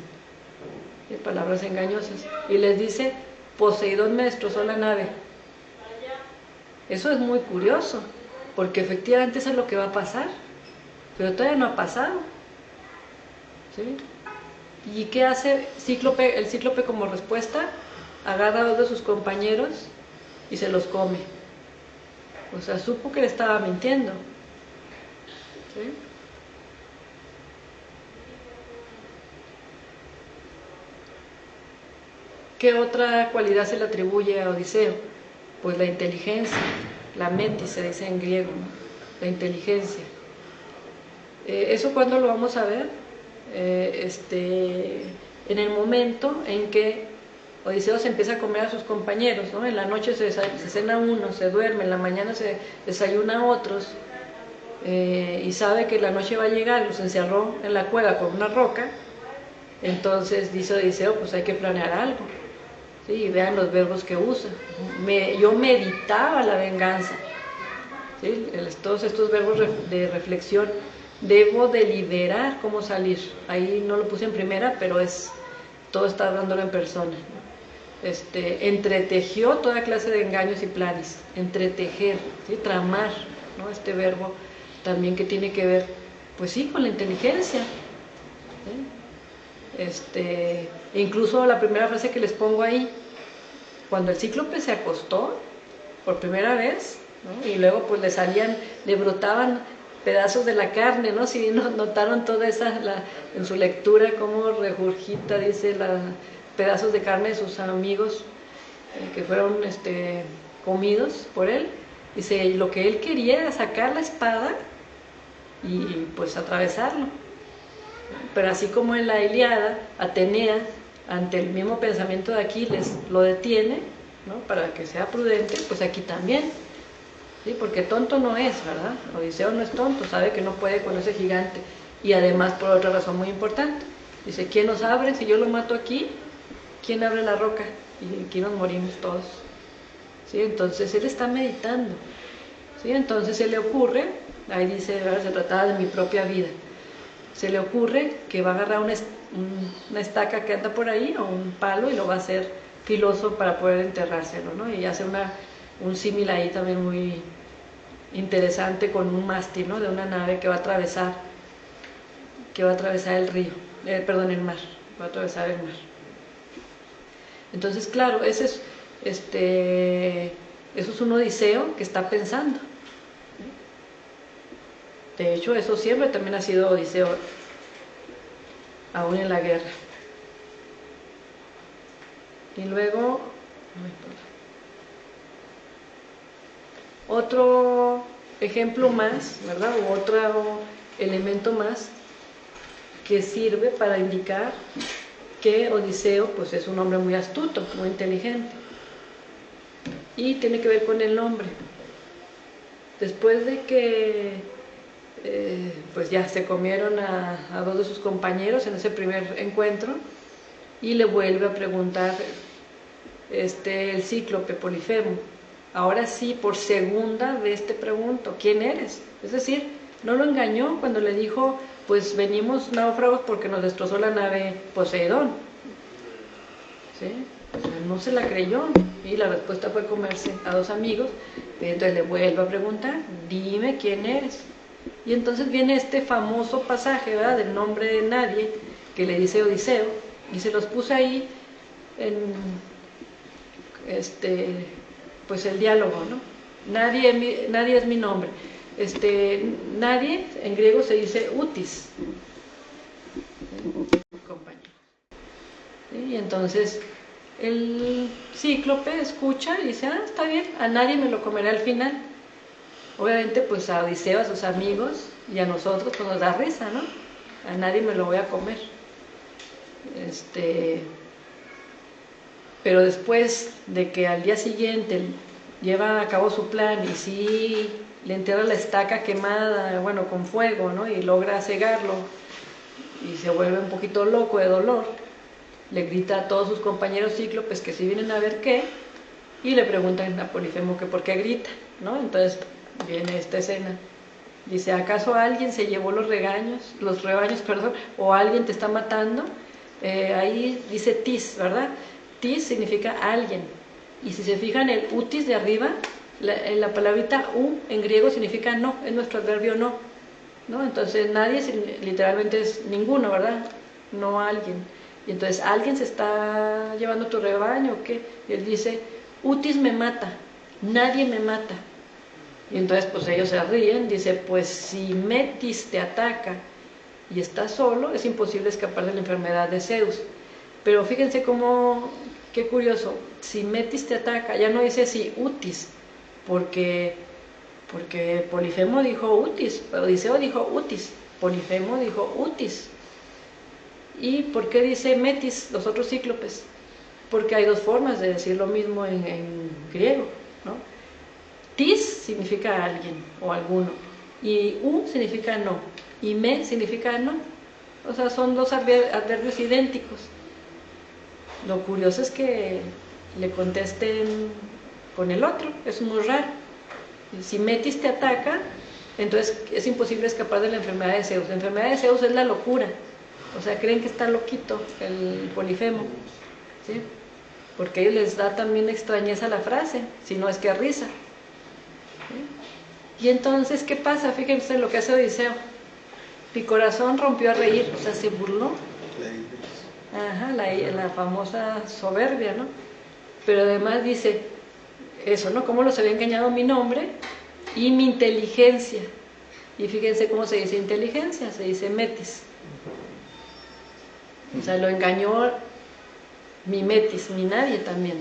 palabras engañosas, y les dice, Poseidón me destrozó la nave. Eso es muy curioso, porque efectivamente eso es lo que va a pasar, pero todavía no ha pasado. ¿Sí? ¿Y qué hace Cíclope? El Cíclope como respuesta agarra a dos de sus compañeros y se los come. O sea, supo que le estaba mintiendo. ¿Sí? ¿Qué otra cualidad se le atribuye a Odiseo? Pues la inteligencia, la mentis se dice en griego, ¿no? La inteligencia. ¿Eso cuándo lo vamos a ver? En el momento en que Odiseo se empieza a comer a sus compañeros, ¿no? En la noche se cena uno, se duerme, en la mañana se desayuna a otros, y sabe que la noche va a llegar, los encerró en la cueva con una roca. Entonces dice Odiseo, pues hay que planear algo. ¿Sí? Y vean los verbos que usa. Yo meditaba la venganza. ¿Sí? Todos estos verbos de reflexión. Debo deliberar cómo salir. Ahí no lo puse en primera, pero todo está hablándolo en persona. Entretejió toda clase de engaños y planes. Entretejer, ¿sí? Tramar, ¿no? Este verbo también que tiene que ver, pues sí, con la inteligencia. ¿Sí? Incluso la primera frase que les pongo ahí, cuando el Cíclope se acostó por primera vez, ¿no? Y luego pues le brotaban pedazos de la carne, ¿no? Si notaron toda en su lectura cómo regurgita, dice, pedazos de carne de sus amigos que fueron comidos por él. Dice, lo que él quería era sacar la espada y pues atravesarlo. Pero así como en la Ilíada, Atenea, ante el mismo pensamiento de Aquiles, lo detiene, ¿no? Para que sea prudente, pues aquí también. ¿Sí? Porque tonto no es, ¿verdad? Odiseo no es tonto, sabe que no puede con ese gigante. Y además por otra razón muy importante. Dice, ¿quién nos abre? Si yo lo mato aquí, ¿quién abre la roca? Y aquí nos morimos todos. ¿Sí? Entonces él está meditando. ¿Sí? Entonces se le ocurre, ahí dice, se trataba de mi propia vida. Se le ocurre que va a agarrar una estaca que anda por ahí o un palo y lo va a hacer filoso para poder enterrárselo, ¿no? Y hace un símil ahí también muy interesante con un mástil, ¿no? De una nave que va a atravesar el río, el mar, va a atravesar el mar. Entonces, claro, eso es un Odiseo que está pensando. De hecho, eso siempre también ha sido Odiseo. aún en la guerra. Y luego, otro ejemplo más, ¿verdad? O otro elemento más que sirve para indicar que Odiseo pues es un hombre muy astuto, muy inteligente. Y tiene que ver con el nombre. Después de que pues ya se comieron a dos de sus compañeros en ese primer encuentro, y le vuelve a preguntar el cíclope Polifemo. Ahora sí, por segunda vez te pregunto, ¿quién eres? Es decir, no lo engañó cuando le dijo, pues venimos náufragos porque nos destrozó la nave Poseidón. ¿Sí? No se la creyó, y la respuesta fue comerse a dos amigos. Entonces le vuelve a preguntar, dime quién eres. Y entonces viene este famoso pasaje, ¿verdad?, del nombre de nadie, que le dice Odiseo, y se los puse ahí en pues el diálogo, ¿no? Nadie es mi nombre. Nadie en griego se dice utis, compañero. ¿Sí? Y entonces el cíclope escucha y dice, está bien, a nadie me lo comeré al final. Obviamente pues a Odiseo, a sus amigos y a nosotros pues nos da risa, ¿no? A nadie me lo voy a comer. Pero después de que al día siguiente lleva a cabo su plan y sí le entierra la estaca quemada, bueno, con fuego, ¿no?, y logra cegarlo y se vuelve un poquito loco de dolor, le grita a todos sus compañeros cíclopes que sí vienen a ver qué, y le preguntan a Polifemo que por qué grita, ¿no? Entonces viene esta escena. Dice, ¿acaso alguien se llevó los rebaños, o alguien te está matando? Ahí dice tis, ¿verdad? Tis significa alguien. Y si se fijan, el utis de arriba, la palabrita u en griego significa no, es nuestro adverbio no, ¿no? Entonces nadie literalmente es ninguno, ¿verdad? No alguien. Y entonces, ¿alguien se está llevando tu rebaño o qué? Y él dice, utis me mata, nadie me mata. Y entonces pues ellos se ríen, dice, pues si Metis te ataca y estás solo, es imposible escapar de la enfermedad de Zeus. Pero fíjense cómo, qué curioso, si Metis te ataca, ya no dice si utis, porque Polifemo dijo utis, Odiseo dijo utis, Polifemo dijo utis. ¿Y por qué dice Metis los otros cíclopes? Porque hay dos formas de decir lo mismo en griego, ¿no? Tis significa alguien o alguno, y u significa no, y me significa no. O sea, son dos adverbios idénticos. Lo curioso es que le contesten con el otro, es muy raro. Si Metis te ataca, entonces es imposible escapar de la enfermedad de Zeus. La enfermedad de Zeus es la locura. O sea, creen que está loquito el Polifemo, ¿sí? Porque a ellos les da también extrañeza la frase, si no es que risa. ¿Sí? Y entonces, ¿qué pasa? Fíjense lo que hace Odiseo. Mi corazón rompió a reír, o sea, se burló. Ajá, la famosa soberbia, ¿no? Pero además dice eso, ¿no? Cómo los había engañado mi nombre y mi inteligencia. Y fíjense cómo se dice inteligencia, se dice metis. O sea, lo engañó mi metis, mi nadie también.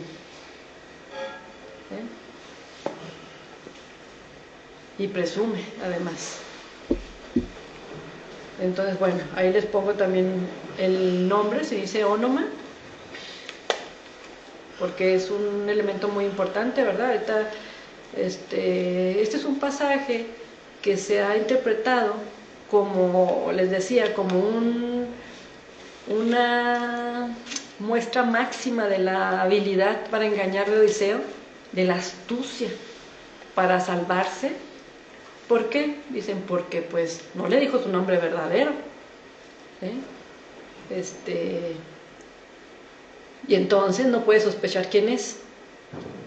Y presume, además. Entonces, bueno, ahí les pongo también el nombre, se dice ónoma, porque es un elemento muy importante, ¿verdad? Ahorita, este es un pasaje que se ha interpretado como, les decía, como una muestra máxima de la habilidad para engañar de Odiseo, de la astucia para salvarse. ¿Por qué? Dicen, porque pues no le dijo su nombre verdadero, ¿sí? Y entonces no puede sospechar quién es.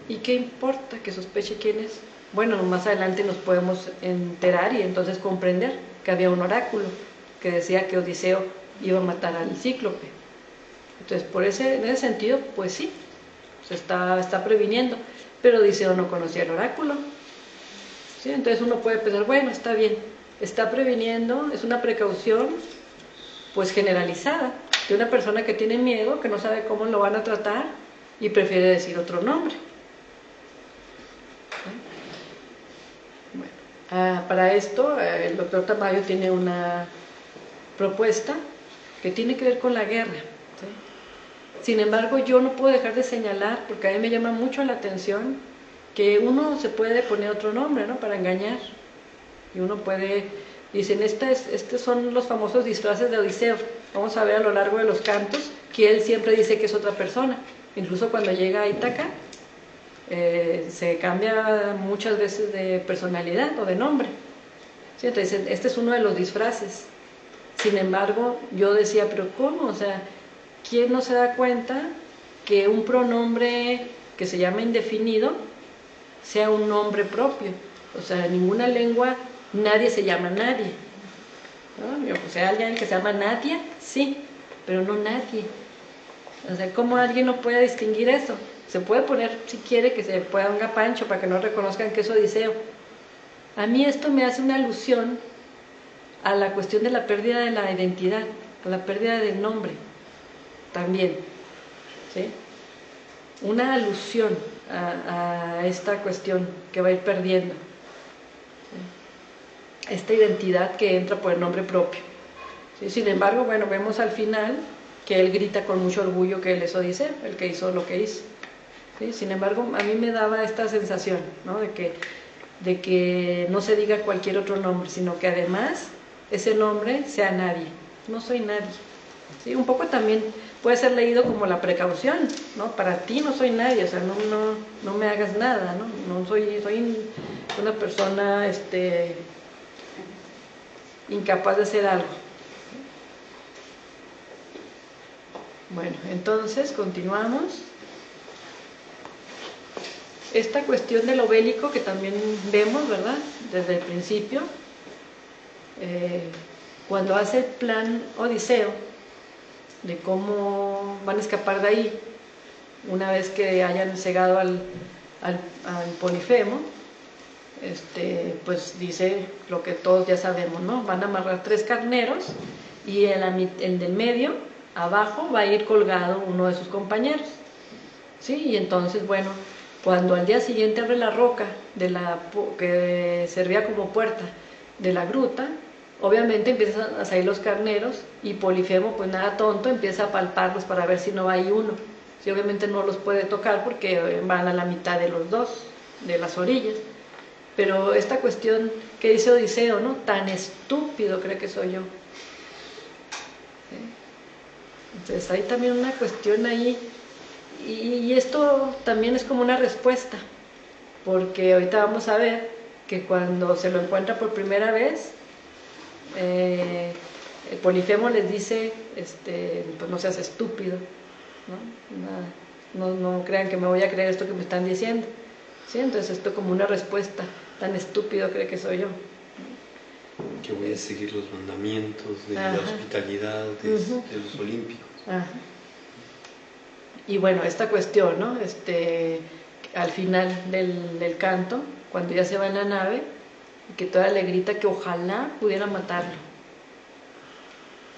¿Y qué importa que sospeche quién es? Bueno, más adelante nos podemos enterar y entonces comprender que había un oráculo que decía que Odiseo iba a matar al cíclope. Entonces, en ese sentido, pues sí, se está previniendo. Pero Odiseo no conocía el oráculo. ¿Sí? Entonces uno puede pensar, bueno, está bien, está previniendo, es una precaución pues generalizada, de una persona que tiene miedo, que no sabe cómo lo van a tratar y prefiere decir otro nombre. Bueno, para esto el doctor Tamayo tiene una propuesta que tiene que ver con la guerra, ¿sí? Sin embargo, yo no puedo dejar de señalar, porque a mí me llama mucho la atención, que uno se puede poner otro nombre, ¿no?, para engañar. Y uno puede, dicen, estos son los famosos disfraces de Odiseo. Vamos a ver a lo largo de los cantos que él siempre dice que es otra persona. Incluso cuando llega a Ítaca, se cambia muchas veces de personalidad o de nombre. ¿Sí? Entonces, este es uno de los disfraces. Sin embargo, yo decía, pero ¿cómo? O sea, ¿quién no se da cuenta que un pronombre que se llama indefinido sea un nombre propio? O sea, en ninguna lengua nadie se llama nadie, ¿no? O sea, alguien que se llama Nadia, sí, pero no nadie. O sea, ¿cómo alguien no puede distinguir eso? Se puede poner, si quiere, que se ponga Pancho para que no reconozcan que es Odiseo. A mí esto me hace una alusión a la cuestión de la pérdida de la identidad, a la pérdida del nombre, también, ¿sí? Una alusión a esta cuestión que va a ir perdiendo, ¿sí? Esta identidad que entra por el nombre propio, ¿sí? Sin embargo, bueno, vemos al final que él grita con mucho orgullo que él es Odiseo, el que hizo lo que hizo, ¿sí? Sin embargo, a mí me daba esta sensación, ¿no?, de que no se diga cualquier otro nombre, sino que además ese nombre sea nadie. No soy nadie, ¿sí? Un poco también puede ser leído como la precaución, ¿no? Para ti no soy nadie, o sea, no me hagas nada, ¿no? No soy una persona incapaz de hacer algo. Bueno, entonces continuamos. Esta cuestión de lo bélico que también vemos, ¿verdad?, desde el principio, cuando hace el plan Odiseo de cómo van a escapar de ahí una vez que hayan cegado al Polifemo, pues dice lo que todos ya sabemos, ¿no? Van a amarrar 3 carneros y el del medio, abajo, va a ir colgado uno de sus compañeros, ¿sí? Y entonces, bueno, cuando al día siguiente abre la roca que servía como puerta de la gruta, obviamente empiezan a salir los carneros y Polifemo, pues nada tonto, empieza a palparlos para ver si no va ahí uno. Sí, obviamente no los puede tocar porque van a la mitad de los dos, de las orillas. Pero esta cuestión que dice Odiseo, ¿no?, tan estúpido cree que soy yo. ¿Sí? Entonces hay también una cuestión ahí, y esto también es como una respuesta, porque ahorita vamos a ver que cuando se lo encuentra por primera vez, el Polifemo les dice, pues no seas estúpido, ¿no? No crean que me voy a creer esto que me están diciendo, ¿sí? Entonces esto como una respuesta, tan estúpido cree que soy yo. Que voy a seguir los mandamientos de la hospitalidad de los olímpicos. Ajá. Y bueno, esta cuestión, ¿no? Al final del canto, cuando ya se va en la nave, y que toda le grita que ojalá pudiera matarlo.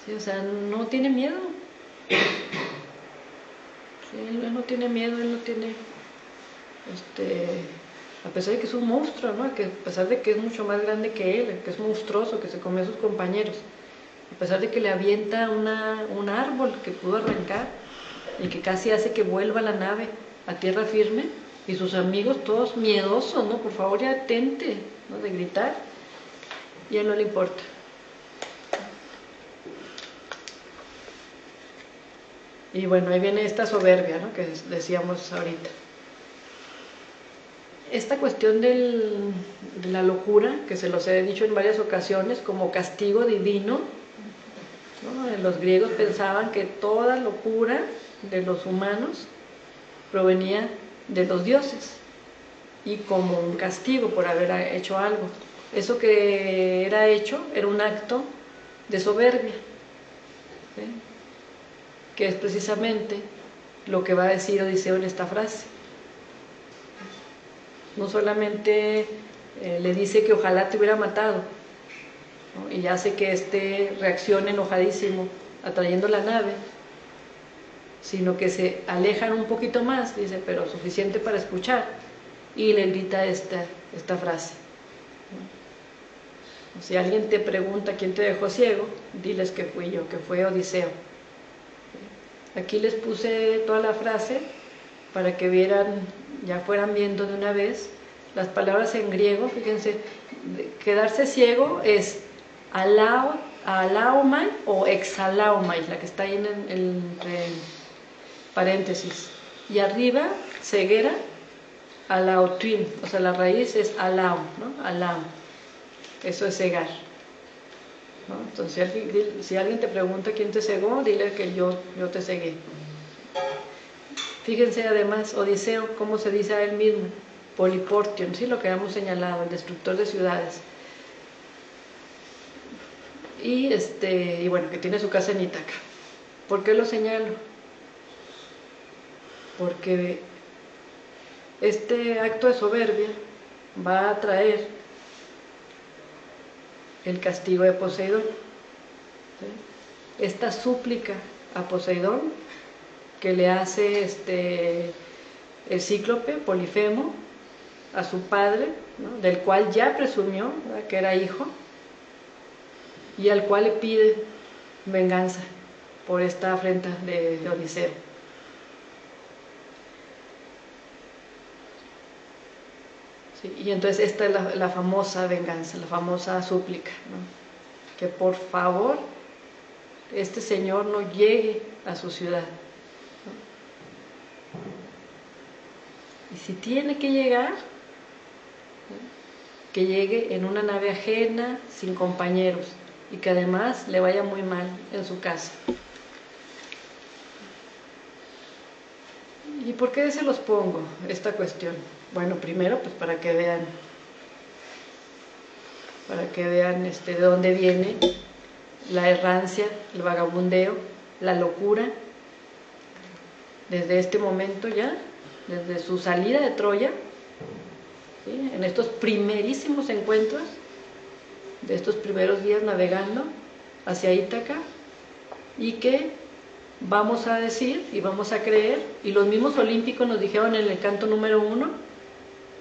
¿Sí? O sea, no tiene miedo. Sí, él no tiene miedo, él no tiene, a pesar de que es un monstruo, ¿no? Que a pesar de que es mucho más grande que él, que es monstruoso, que se comió a sus compañeros, a pesar de que le avienta un árbol que pudo arrancar y que casi hace que vuelva la nave a tierra firme, y sus amigos todos miedosos, ¿no? Por favor, ya atente, ¿no?, de gritar, y a él no le importa. Y bueno, ahí viene esta soberbia, ¿no?, que decíamos ahorita. Esta cuestión de la locura, que se los he dicho en varias ocasiones, como castigo divino, ¿no? Los griegos pensaban que toda locura de los humanos provenía de los dioses y como un castigo por haber hecho algo. Eso que era hecho era un acto de soberbia, ¿sí?, que es precisamente lo que va a decir Odiseo en esta frase. No solamente le dice que ojalá te hubiera matado, ¿no?, y hace que reaccione enojadísimo atrayendo la nave, sino que se alejan un poquito más, dice, pero suficiente para escuchar, y le grita esta frase. Si alguien te pregunta quién te dejó ciego, diles que fui yo, que fue Odiseo. Aquí les puse toda la frase para que vieran, ya fueran viendo de una vez las palabras en griego. Fíjense, quedarse ciego es alaomai o exalaomai, la que está ahí entre paréntesis, y arriba ceguera, alaotuin, o sea, la raíz es alao, ¿no? Alao, eso es cegar, ¿no? Entonces si alguien te pregunta quién te cegó, dile que yo te cegué. Fíjense además, Odiseo, cómo se dice a él mismo, Poliportion, ¿sí? Lo que hemos señalado, el destructor de ciudades. Y bueno, que tiene su casa en Ítaca. ¿Por qué lo señalo? Porque este acto de soberbia va a traer el castigo de Poseidón, ¿sí? Esta súplica a Poseidón que le hace el cíclope Polifemo a su padre, ¿no? Del cual ya presumió, ¿verdad?, que era hijo, y al cual le pide venganza por esta afrenta de Odiseo. Sí, y entonces esta es la famosa venganza, la famosa súplica, ¿no? Que por favor este señor no llegue a su ciudad, ¿no? Y si tiene que llegar, ¿no?, que llegue en una nave ajena, sin compañeros, y que además le vaya muy mal en su casa. ¿Y por qué se los pongo esta cuestión? Bueno, primero pues para que vean de dónde viene la errancia, el vagabundeo, la locura, desde este momento ya, desde su salida de Troya, ¿sí?, en estos primerísimos encuentros, de estos primeros días navegando hacia Ítaca, y que vamos a decir y vamos a creer, y los mismos olímpicos nos dijeron en el canto número 1,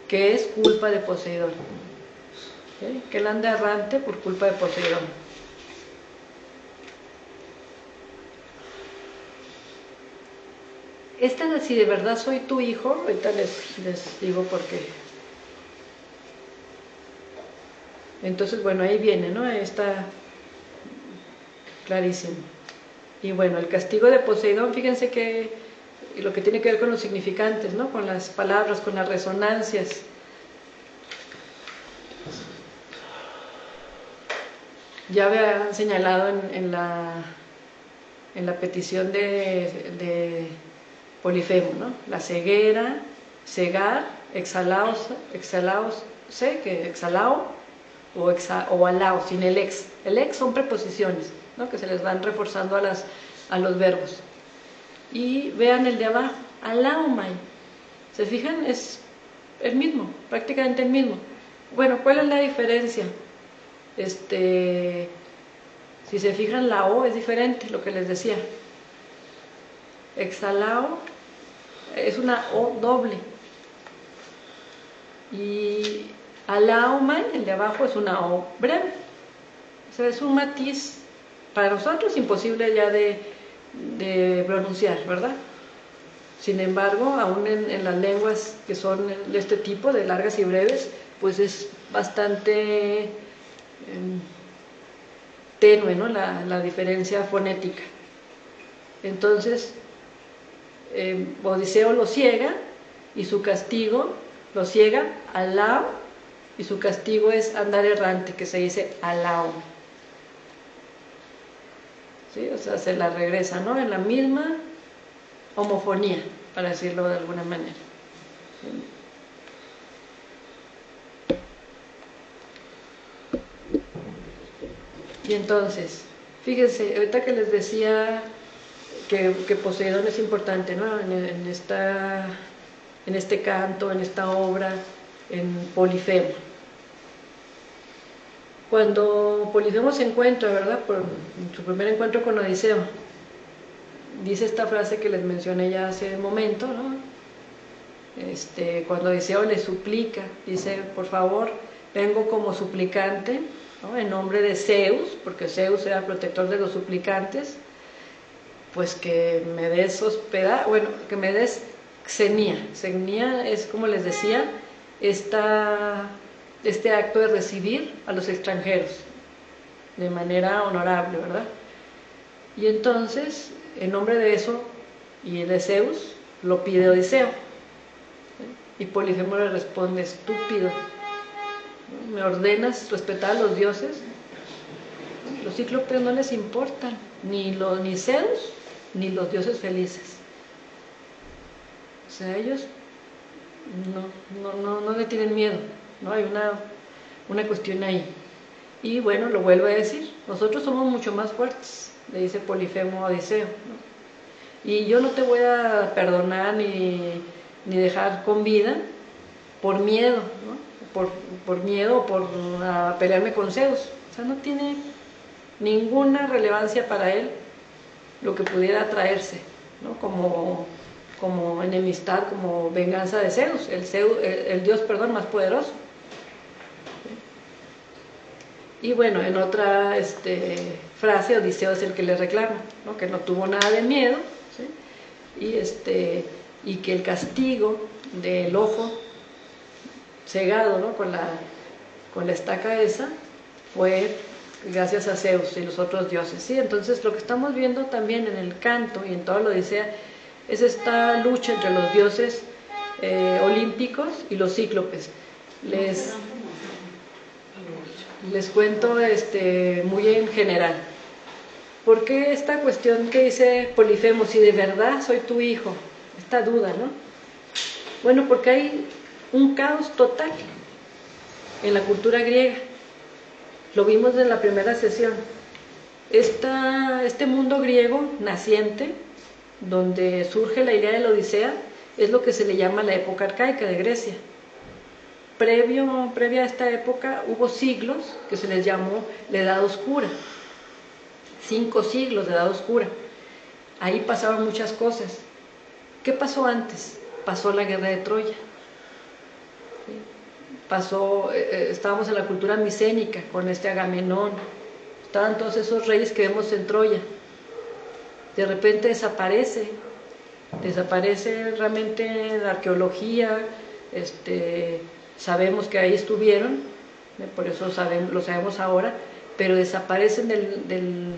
que es culpa de Poseidón, ¿sí?, que él anda errante por culpa de Poseidón. Si de verdad soy tu hijo, ahorita les digo por qué. Entonces, bueno, ahí viene, ¿no? Ahí está clarísimo. Y bueno, el castigo de Poseidón, fíjense que lo que tiene que ver con los significantes, ¿no?, con las palabras, con las resonancias. Ya habían señalado en la petición de Polifemo, ¿no?, la ceguera, cegar, exhalao o alao, sin el ex. El ex son preposiciones, ¿no?, que se les van reforzando a los verbos. Y vean el de abajo, alaomai. ¿Se fijan? Es el mismo, prácticamente el mismo. Bueno, ¿cuál es la diferencia? Si se fijan, la O es diferente, lo que les decía. Exhalao es una O doble. Y alaomai, el de abajo, es una O breve. O sea, es un matiz para nosotros imposible ya de pronunciar, ¿verdad? Sin embargo, aún en las lenguas que son de este tipo, de largas y breves, pues es bastante tenue, ¿no?, la diferencia fonética. Entonces, Odiseo lo ciega, y su castigo lo ciega alao, y su castigo es andar errante, que se dice alao. ¿Sí? O sea, se la regresa, ¿no?, en la misma homofonía, para decirlo de alguna manera. ¿Sí? Y entonces, fíjense, ahorita que les decía que Poseidón es importante, ¿no?, en este canto, en esta obra, en Polifemo. Cuando Polifemo se encuentra, ¿verdad? Por su primer encuentro con Odiseo, dice esta frase que les mencioné ya hace un momento, ¿no? Cuando Odiseo le suplica, dice, por favor, vengo como suplicante, ¿no? En nombre de Zeus, porque Zeus era protector de los suplicantes, pues que me des que me des xenia. Xenia es, como les decía, este acto de recibir a los extranjeros de manera honorable, ¿verdad? Y entonces, en nombre de eso y de Zeus, lo pide Odiseo. Y Polifemo le responde, estúpido, ¿me ordenas respetar a los dioses? Los cíclopes no les importan, ni Zeus, ni los dioses felices. O sea, ellos no le tienen miedo, ¿no? Hay una cuestión ahí. Y bueno, lo vuelvo a decir, nosotros somos mucho más fuertes, le dice Polifemo a Odiseo, ¿no? Y yo no te voy a perdonar ni dejar con vida por miedo, ¿no? Por miedo o por pelearme con Zeus. O sea, no tiene ninguna relevancia para él lo que pudiera traerse, ¿no? Como enemistad, como venganza de Zeus, el dios, perdón, más poderoso. Y bueno, en otra frase, Odiseo es el que le reclama, ¿no? Que no tuvo nada de miedo, ¿sí? Y que el castigo del ojo cegado, ¿no? con la estaca esa fue gracias a Zeus y los otros dioses, ¿sí? Entonces lo que estamos viendo también en el canto y en toda la Odisea es esta lucha entre los dioses olímpicos y los cíclopes. Les cuento muy en general. ¿Por qué esta cuestión que dice Polifemo, si de verdad soy tu hijo? Esta duda, ¿no? Bueno, porque hay un caos total en la cultura griega. Lo vimos en la primera sesión. Este mundo griego naciente, donde surge la idea de la Odisea, es lo que se le llama la época arcaica de Grecia. Previa a esta época hubo siglos que se les llamó la Edad Oscura. 5 siglos de Edad Oscura. Ahí pasaban muchas cosas. ¿Qué pasó antes? Pasó la guerra de Troya. Estábamos en la cultura micénica con Agamenón. Estaban todos esos reyes que vemos en Troya. De repente desaparece realmente la arqueología. Sabemos que ahí estuvieron, por eso lo sabemos ahora, pero desaparecen del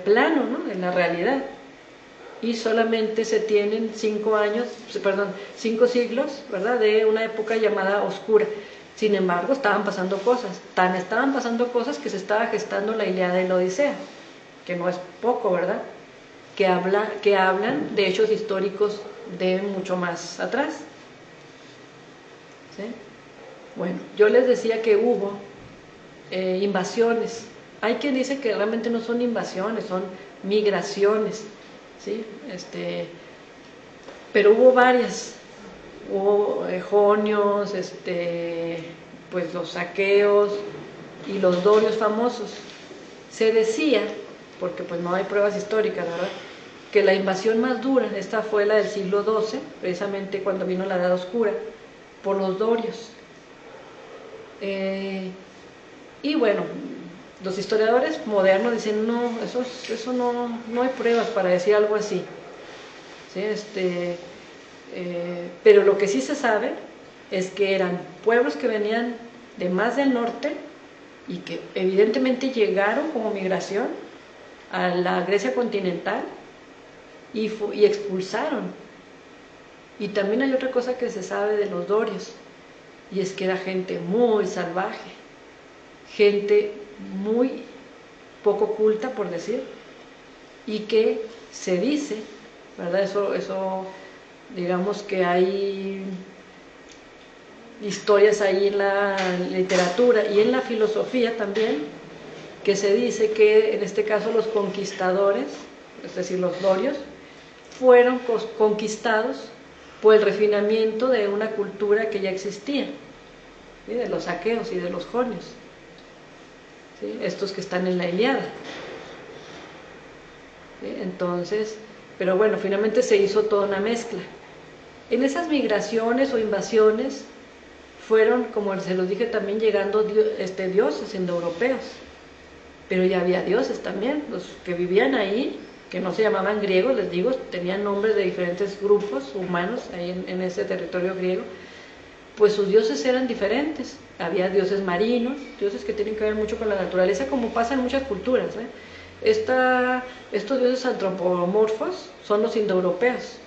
plano, ¿no? De la realidad. Y solamente se tienen 5 siglos, ¿verdad? De una época llamada oscura. Sin embargo, estaban pasando cosas. Estaban pasando cosas que se estaba gestando la Ilíada y la Odisea, que no es poco, ¿verdad? Que hablan de hechos históricos de mucho más atrás. ¿Sí? Bueno, yo les decía que hubo invasiones. Hay quien dice que realmente no son invasiones, son migraciones, ¿sí? Pero hubo varias. Hubo jonios, pues los aqueos y los dorios famosos. Se decía, porque pues no hay pruebas históricas, ¿verdad?, que la invasión más dura, esta fue la del siglo XII, precisamente cuando vino la Edad Oscura, por los dorios. Y bueno, los historiadores modernos dicen, no, eso no hay pruebas para decir algo así, ¿sí? Pero lo que sí se sabe es que eran pueblos que venían de más del norte y que evidentemente llegaron como migración a la Grecia continental y expulsaron. Y también hay otra cosa que se sabe de los dorios, y es que era gente muy salvaje, gente muy poco culta, por decir, y que se dice, ¿verdad? Eso digamos que hay historias ahí en la literatura y en la filosofía también, que se dice que en este caso los conquistadores, es decir, los dorios, fueron conquistados por el refinamiento de una cultura que ya existía, ¿sí?, de los aqueos y de los jonios. ¿sí? Estos que están en la Ilíada. ¿Sí? Entonces, pero bueno, finalmente se hizo toda una mezcla. En esas migraciones o invasiones fueron, como se los dije también, llegando dioses indoeuropeos, pero ya había dioses también, los que vivían ahí, que no se llamaban griegos, les digo, tenían nombres de diferentes grupos humanos ahí en ese territorio griego, pues sus dioses eran diferentes. Había dioses marinos, dioses que tienen que ver mucho con la naturaleza, como pasa en muchas culturas, ¿eh? Estos dioses antropomorfos son los indoeuropeos, ¿sí?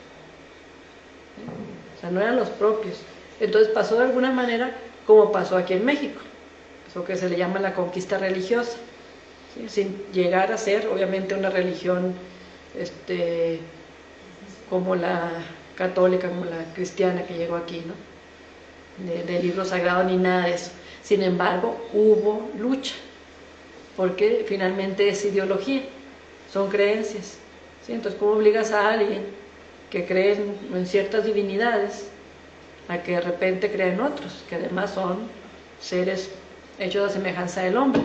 O sea, no eran los propios. Entonces pasó de alguna manera como pasó aquí en México, eso que se le llama la conquista religiosa, ¿sí? Sin llegar a ser obviamente una religión como la católica, como la cristiana que llegó aquí, ¿no? De libro sagrado ni nada de eso. Sin embargo, hubo lucha, porque finalmente es ideología, son creencias, ¿sí? Entonces, ¿cómo obligas a alguien que cree en ciertas divinidades a que de repente crea en otros, que además son seres hechos a semejanza del hombre?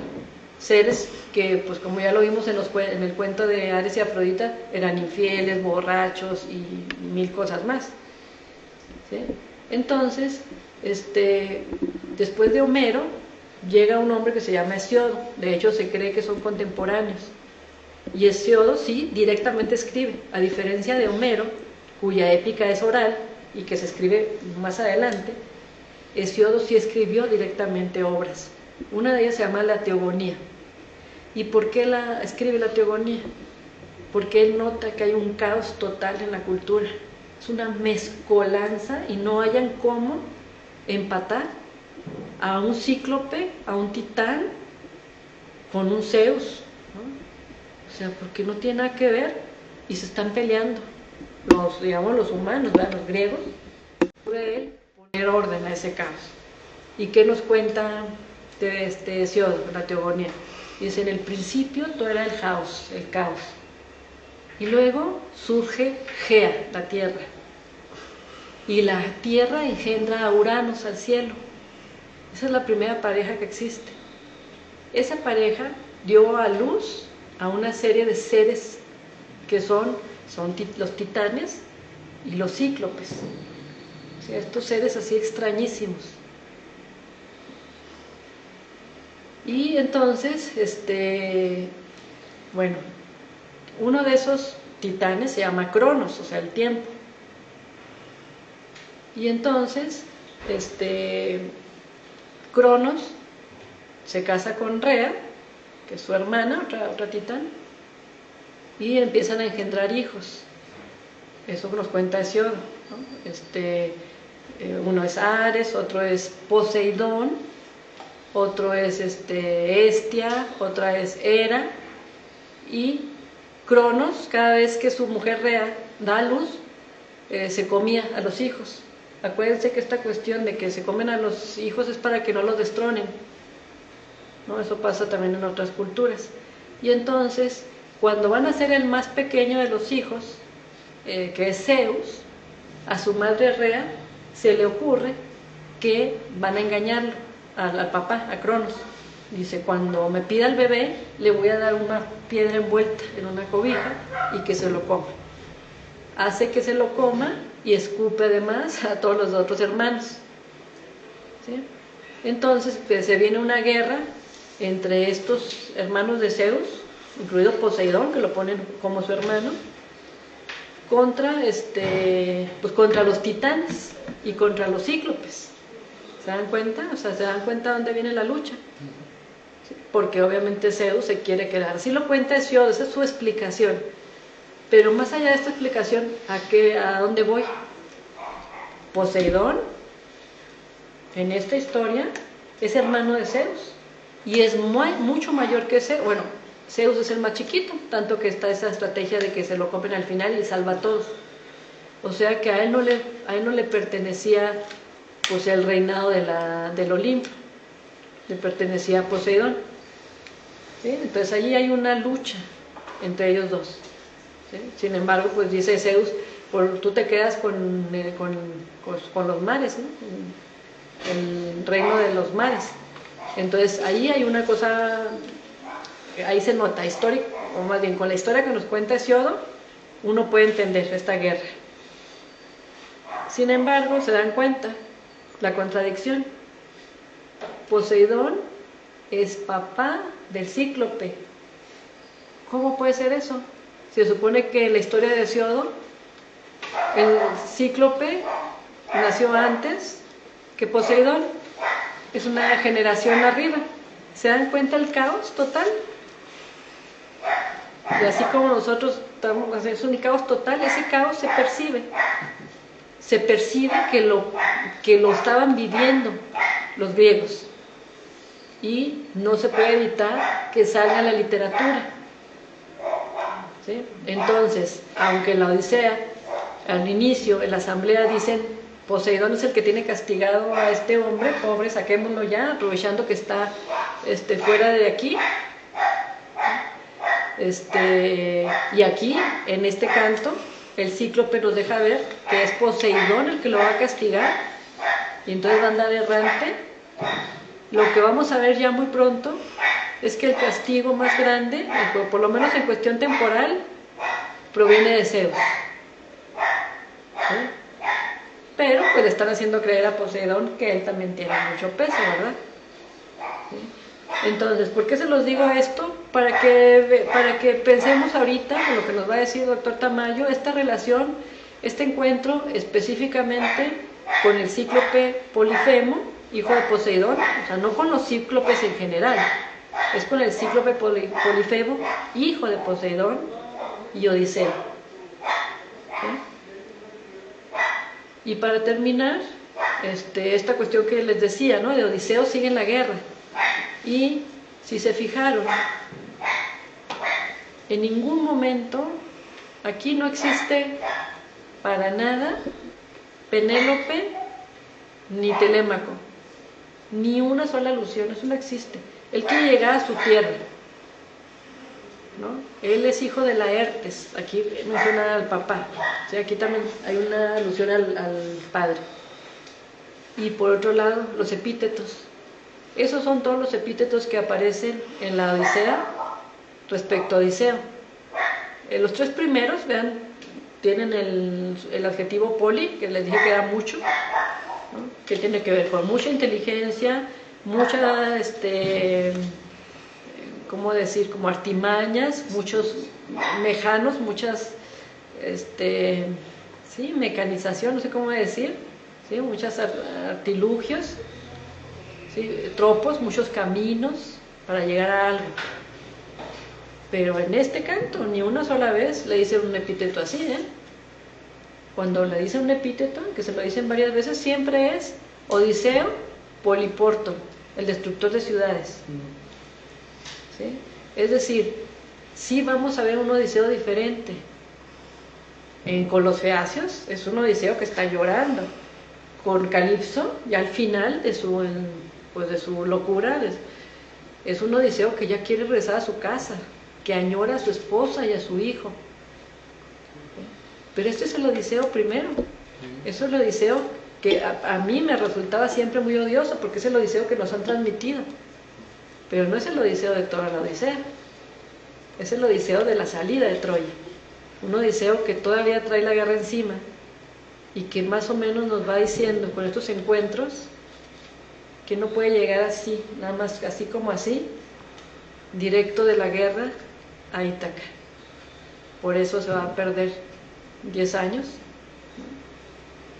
Seres que, pues como ya lo vimos en el cuento de Ares y Afrodita, eran infieles, borrachos y mil cosas más, ¿sí? Entonces, después de Homero, llega un hombre que se llama Hesiodo. De hecho, se cree que son contemporáneos. Y Hesiodo sí, directamente escribe, a diferencia de Homero, cuya épica es oral y que se escribe más adelante. Hesiodo sí escribió directamente obras. Una de ellas se llama la Teogonía. ¿Y por qué escribe la Teogonía? Porque él nota que hay un caos total en la cultura. Es una mezcolanza y no hayan cómo empatar a un cíclope, a un titán, con un Zeus, ¿no? O sea, porque no tiene nada que ver y se están peleando los humanos, ¿verdad? Los griegos. Puede él poner orden a ese caos. ¿Y qué nos cuenta Hesiodo, la Teogonía? Dice, en el principio todo era el caos. Y luego surge Gea, la tierra. Y la tierra engendra a Uranos al cielo. Esa es la primera pareja que existe. Esa pareja dio a luz a una serie de seres que son los titanes y los cíclopes. O sea, estos seres así extrañísimos. Y entonces, bueno, uno de esos titanes se llama Cronos, o sea, el tiempo. Y entonces, Cronos se casa con Rea, que es su hermana, otra titán, y empiezan a engendrar hijos. Eso nos cuenta Hesiodo, ¿no? Uno es Ares, otro es Poseidón, otro es Hestia, otra es Hera, y Cronos, cada vez que su mujer Rea da a luz, se comía a los hijos. Acuérdense que esta cuestión de que se comen a los hijos es para que no los destronen, ¿no? Eso pasa también en otras culturas. Y entonces, cuando van a ser el más pequeño de los hijos, que es Zeus, a su madre Rea se le ocurre que van a engañarlo al papá, a Cronos. Dice, cuando me pida el bebé, le voy a dar una piedra envuelta en una cobija y que se lo coma. Hace que se lo coma y escupe además a todos los otros hermanos, ¿sí? Entonces se viene una guerra entre estos hermanos de Zeus, incluido Poseidón, que lo ponen como su hermano, contra los titanes y contra los cíclopes. ¿Se dan cuenta? O sea, ¿se dan cuenta dónde viene la lucha? ¿Sí? Porque obviamente Zeus se quiere quedar. Así lo cuenta Hesiodo, esa es su explicación. Pero más allá de esta explicación, ¿a dónde voy? Poseidón, en esta historia, es hermano de Zeus y es mucho mayor que Zeus. Bueno, Zeus es el más chiquito, tanto que está esa estrategia de que se lo comen al final y salva a todos. O sea que a él no le pertenecía pues el reinado del Olimpo, le pertenecía a Poseidón, ¿sí? Entonces allí hay una lucha entre ellos dos, ¿sí? Sin embargo, pues dice Zeus, tú te quedas con los mares, ¿no? El reino de los mares. Entonces ahí hay una cosa, ahí se nota, histórico, o más bien con la historia que nos cuenta Hesiodo, uno puede entender esta guerra. Sin embargo, se dan cuenta la contradicción. Poseidón es papá del Cíclope. ¿Cómo puede ser eso? Se supone que en la historia de Hesiodo, el Cíclope nació antes que Poseidón. Es una generación arriba. ¿Se dan cuenta el caos total? Y así como nosotros estamos, es un caos total, ese caos se percibe. Se percibe que lo estaban viviendo los griegos. Y no se puede evitar que salga la literatura. ¿Sí? Entonces, aunque en la Odisea, al inicio, en la asamblea dicen, Poseidón es el que tiene castigado a este hombre, pobre, saquémoslo ya, aprovechando que está fuera de aquí. Y aquí, en este canto, el Cíclope nos deja ver que es Poseidón el que lo va a castigar, y entonces va a andar errante. Lo que vamos a ver ya muy pronto es que el castigo más grande, por lo menos en cuestión temporal, proviene de Zeus. ¿Sí? Pero pues le están haciendo creer a Poseidón que él también tiene mucho peso, ¿verdad? ¿Sí? Entonces, ¿por qué se los digo esto? Para que pensemos ahorita en lo que nos va a decir el doctor Tamayo, esta relación, este encuentro específicamente con el Cíclope Polifemo, hijo de Poseidón, o sea, no con los cíclopes en general, es con el Cíclope Polifemo, hijo de Poseidón y Odiseo. ¿Sí? Y para terminar, esta cuestión que les decía, ¿no? De Odiseo sigue en la guerra. Y si se fijaron, en ningún momento aquí no existe para nada Penélope ni Telémaco, ni una sola alusión, eso no existe. Él quiere llegar a su tierra, ¿no? Él es hijo de Laertes, aquí menciona al papá, o sea, aquí también hay una alusión al padre. Y por otro lado, los epítetos. Esos son todos los epítetos que aparecen en la Odisea respecto a Odiseo. Los tres primeros, vean, tienen el adjetivo poli, que les dije que era mucho, ¿no? Que tiene que ver con mucha inteligencia, mucha, ¿cómo decir? Como artimañas, muchos mejanos, muchas, sí, mecanización, no sé cómo decir, ¿sí? Muchos artilugios, ¿sí? Tropos, muchos caminos para llegar a algo. Pero en este canto, ni una sola vez le dicen un epíteto así, ¿eh? Cuando le dicen un epíteto, que se lo dicen varias veces, siempre es Odiseo Poliporto, el destructor de ciudades. ¿Sí? Es decir, sí vamos a ver un Odiseo diferente. Con los feacios es un Odiseo que está llorando. Con Calipso, ya al final de su locura, es un Odiseo que ya quiere regresar a su casa, que añora a su esposa y a su hijo. Pero este es el Odiseo primero. Eso es el Odiseo que a mí me resultaba siempre muy odioso, porque es el Odiseo que nos han transmitido. Pero no es el Odiseo de toda la Odisea. Es el Odiseo de la salida de Troya. Un Odiseo que todavía trae la guerra encima y que más o menos nos va diciendo con estos encuentros que no puede llegar así, nada más así como así, directo de la guerra a Ítaca. Por eso se va a perder 10 años.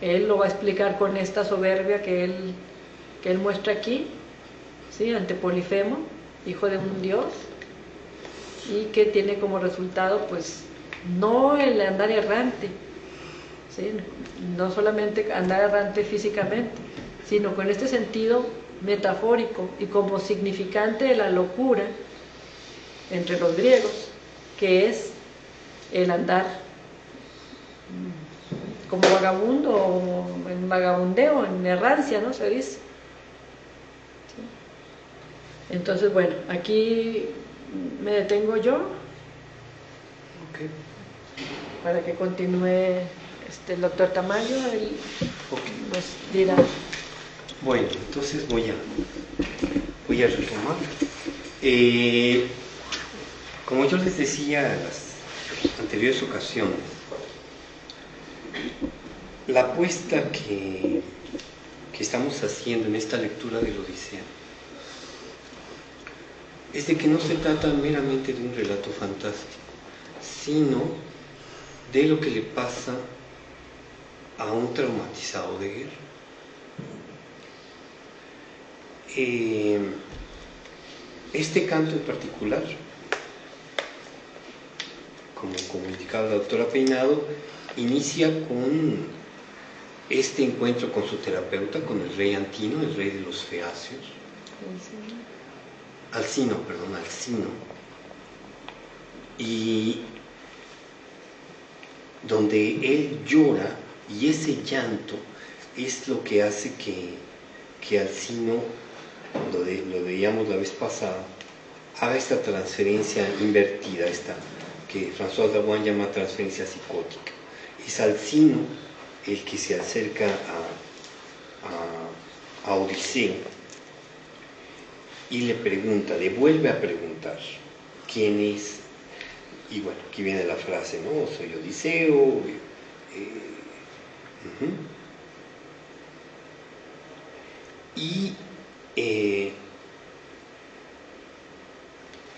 Él lo va a explicar con esta soberbia que él muestra aquí, ¿sí? Ante Polifemo, hijo de un dios, y que tiene como resultado, pues, no el andar errante, ¿sí? No solamente andar errante físicamente, sino con este sentido metafórico y como significante de la locura entre los griegos, que es el andar como vagabundo, o en vagabundeo, en errancia, ¿no? Se dice. ¿Sí? Entonces, bueno, aquí me detengo yo. Okay. Para que continúe el doctor Tamayo, él nos dirá. Bueno, entonces voy a voy a retomar. Como yo les decía en las anteriores ocasiones, la apuesta que estamos haciendo en esta lectura de la Odisea es de que no se trata meramente de un relato fantástico, sino de lo que le pasa a un traumatizado de guerra. Este canto en particular, como indicaba la doctora Peinado, inicia con este encuentro con su terapeuta, con el rey Antino, el rey de los Feacios. Alcino. Y donde él llora, y ese llanto es lo que hace que Alcino, lo veíamos la vez pasada, haga esta transferencia invertida, esta que François Dabuin llama transferencia psicótica. Es Alcino el que se acerca a Odiseo y le vuelve a preguntar quién es. Y bueno, aquí viene la frase, ¿no? Soy Odiseo.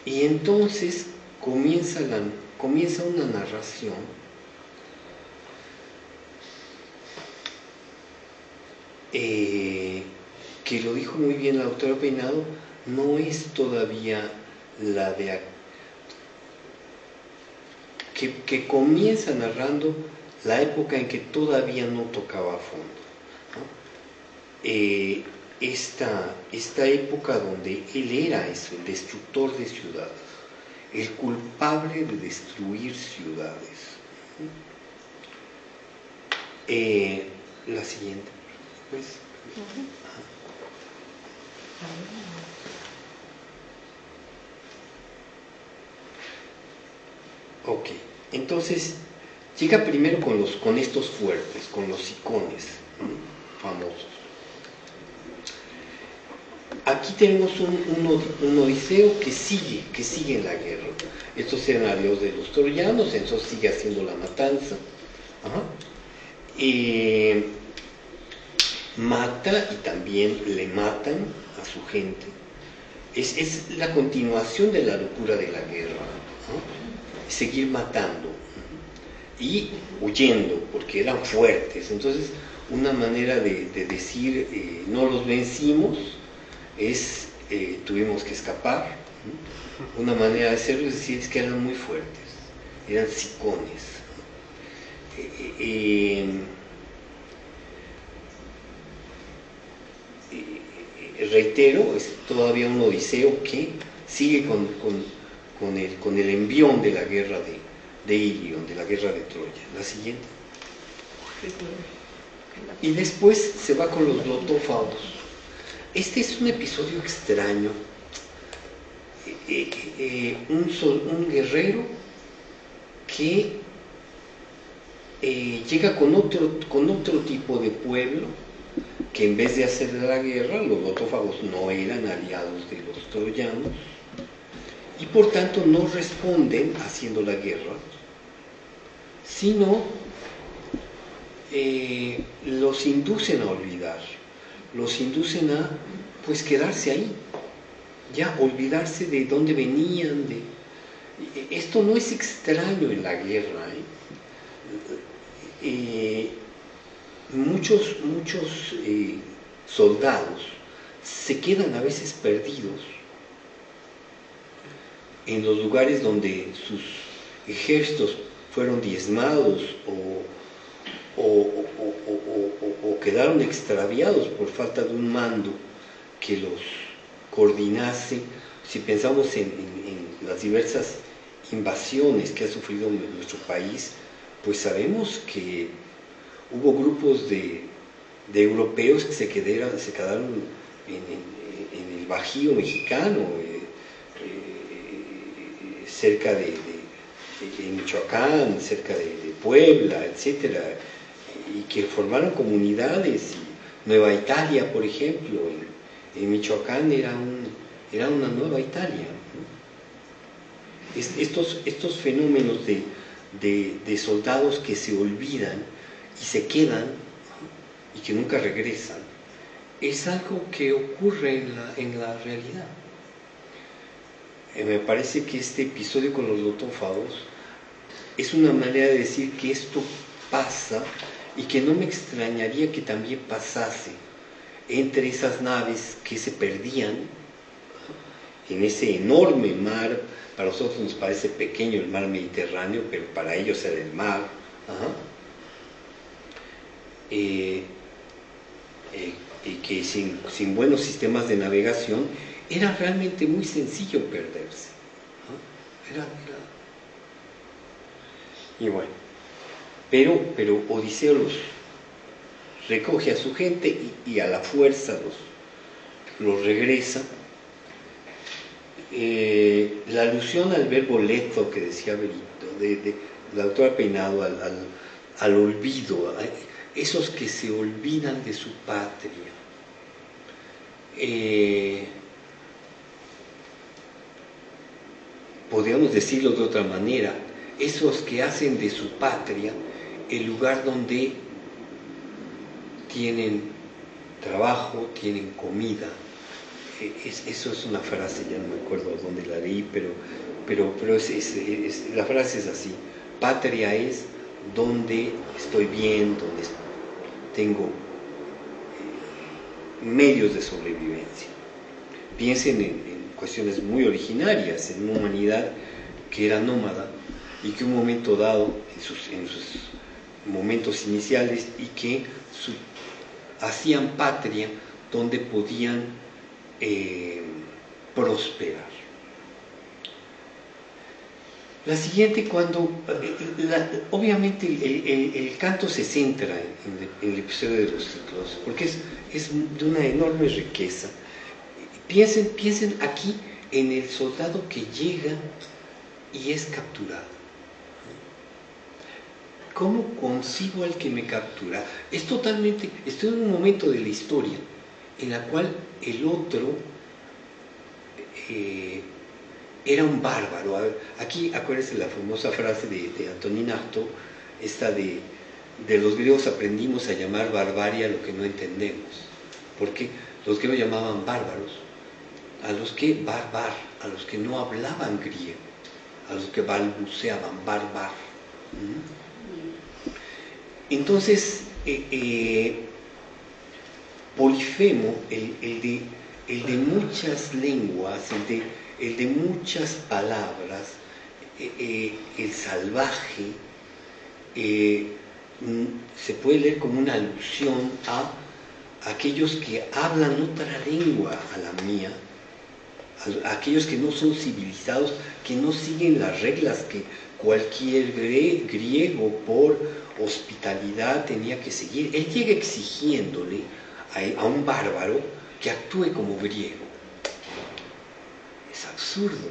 Y entonces comienza una narración que lo dijo muy bien la doctora Peinado, no es todavía la de que comienza narrando la época en que todavía no tocaba a fondo, ¿no? Esta época donde él era eso, el destructor de ciudades, el culpable de destruir ciudades. La siguiente, pues. Ok, entonces llega primero con estos fuertes, con los icones famosos. Aquí tenemos un Odiseo que sigue en la guerra. Estos eran aliados de los troyanos, entonces sigue haciendo la matanza. Mata y también le matan a su gente. Es la continuación de la locura de la guerra, ¿no? Seguir matando y huyendo, porque eran fuertes. Entonces, una manera de decir no los vencimos es tuvimos que escapar. Una manera de hacerlo es decir es que eran muy fuertes, eran sicones. Reitero, es todavía un Odiseo que sigue con el envión de la guerra de Ilion, de la guerra de Troya. La siguiente. Y después se va con los glotófagos. Este es un episodio extraño. Un guerrero que llega con otro tipo de pueblo, que en vez de hacer la guerra, los glotófagos no eran aliados de los troyanos y por tanto no responden haciendo la guerra, sino los inducen a olvidar, los inducen a pues quedarse ahí, ya olvidarse de dónde venían. Esto no es extraño en la guerra, muchos soldados se quedan a veces perdidos en los lugares donde sus ejércitos fueron diezmados o quedaron extraviados por falta de un mando que los coordinase. Si pensamos en las diversas invasiones que ha sufrido nuestro país, pues sabemos que hubo grupos de europeos que se quedaron en el Bajío mexicano, cerca de Michoacán, cerca de Puebla, etcétera, y que formaron comunidades. Nueva Italia, por ejemplo, en Michoacán era era una nueva Italia. Estos fenómenos de soldados que se olvidan y se quedan y que nunca regresan, es algo que ocurre en la realidad. Me parece que este episodio con los lotófagos es una manera de decir que esto pasa y que no me extrañaría que también pasase entre esas naves que se perdían en ese enorme mar. Para nosotros nos parece pequeño el mar Mediterráneo, pero para ellos era el mar. Y que sin buenos sistemas de navegación era realmente muy sencillo perderse. Y bueno, pero Odiseo los recoge a su gente y a la fuerza los regresa. La alusión al verbo lezo que decía Benito, de la autora Peinado, al olvido, esos que se olvidan de su patria. Podríamos decirlo de otra manera, esos que hacen de su patria el lugar donde tienen trabajo, tienen comida. Eso es una frase, ya no me acuerdo dónde la leí, pero la frase es así: patria es donde estoy bien, donde tengo medios de sobrevivencia. Piensen en cuestiones muy originarias, en una humanidad que era nómada y que un momento dado, en sus momentos iniciales, y que hacían patria donde podían prosperar. La siguiente, cuando obviamente el canto se centra en el episodio de los ciclos, porque es de una enorme riqueza. Piensen aquí en el soldado que llega y es capturado. ¿Cómo consigo al que me captura? Estoy en un momento de la historia en la cual el otro era un bárbaro. Aquí acuérdense la famosa frase de Antonin Artaud, esta de los griegos aprendimos a llamar barbarie a lo que no entendemos, porque los griegos llamaban bárbaros a los que a los que no hablaban griego, a los que balbuceaban, barbar. Entonces, Polifemo, el de muchas lenguas, el de muchas palabras, el salvaje, se puede leer como una alusión a aquellos que hablan otra lengua a la mía, a aquellos que no son civilizados, que no siguen las reglas que cualquier griego por hospitalidad tenía que seguir. Él llega exigiéndole a un bárbaro que actúe como griego. Es absurdo,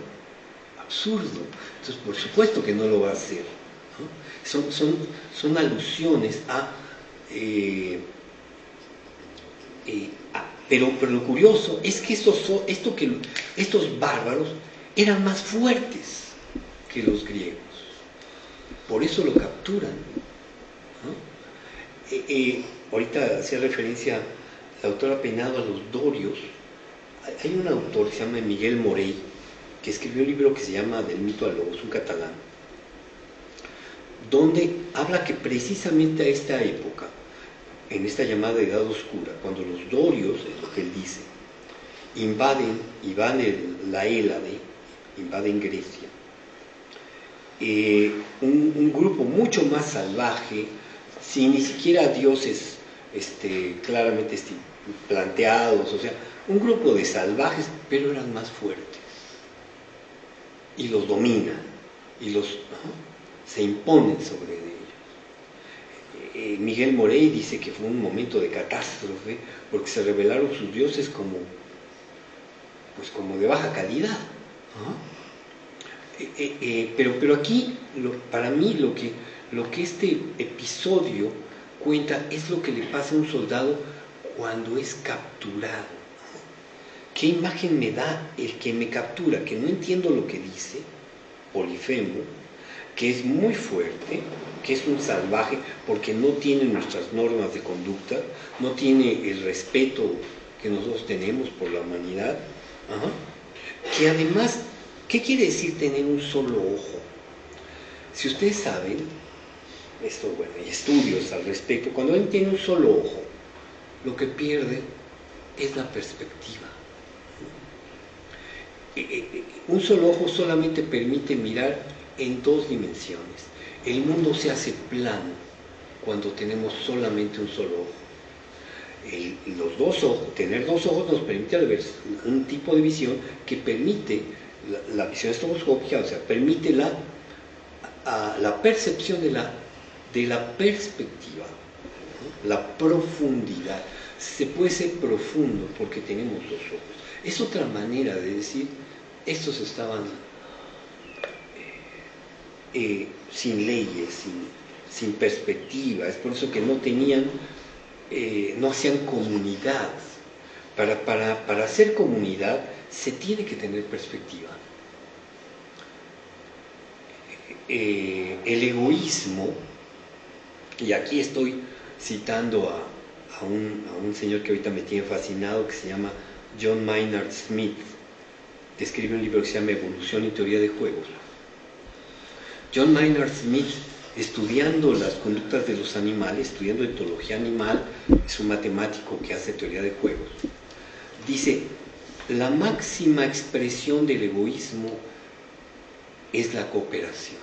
absurdo. Entonces, por supuesto que no lo va a hacer, ¿no? Son alusiones a... pero lo curioso es que estos bárbaros eran más fuertes que los griegos. Por eso lo capturan, ¿no? Ahorita hacía referencia la autora Peinado a los dorios. Hay un autor que se llama Miguel Morey, que escribió un libro que se llama Del mito a Lobos, un catalán, donde habla que precisamente a esta época, en esta llamada Edad Oscura, cuando los dorios, es lo que él dice, invaden la Hélade, invaden Grecia, un grupo mucho más salvaje, sin ni siquiera dioses claramente planteados, o sea, un grupo de salvajes, pero eran más fuertes, y los dominan, y se imponen sobre ellos. Miguel Morey dice que fue un momento de catástrofe, porque se revelaron sus dioses como de baja calidad, pero aquí, para mí, lo que este episodio cuenta es lo que le pasa a un soldado cuando es capturado. ¿qué imagen me da el que me captura? Que no entiendo lo que dice, Polifemo, que es muy fuerte, que es un salvaje porque no tiene nuestras normas de conducta, no tiene el respeto que nosotros tenemos por la humanidad, ajá, que además, ¿qué quiere decir tener un solo ojo? Si ustedes saben, esto, bueno, hay estudios al respecto, cuando alguien tiene un solo ojo, lo que pierde es la perspectiva. Un solo ojo solamente permite mirar en dos dimensiones. El mundo se hace plano cuando tenemos solamente un solo ojo. Los dos ojos, tener dos ojos nos permite ver un tipo de visión que permite la visión estroboscópica, o sea, permite la percepción de la perspectiva, ¿no? La profundidad. Se puede ser profundo porque tenemos dos ojos. Es otra manera de decir, estos estaban sin leyes, sin perspectiva, es por eso que no tenían, no hacían comunidad. Para hacer comunidad se tiene que tener perspectiva. El egoísmo, y aquí estoy citando a un señor que ahorita me tiene fascinado, que se llama John Maynard Smith, que escribe un libro que se llama Evolución y Teoría de Juegos. John Maynard Smith, estudiando las conductas de los animales, estudiando etología animal, es un matemático que hace teoría de juegos, dice, la máxima expresión del egoísmo es la cooperación.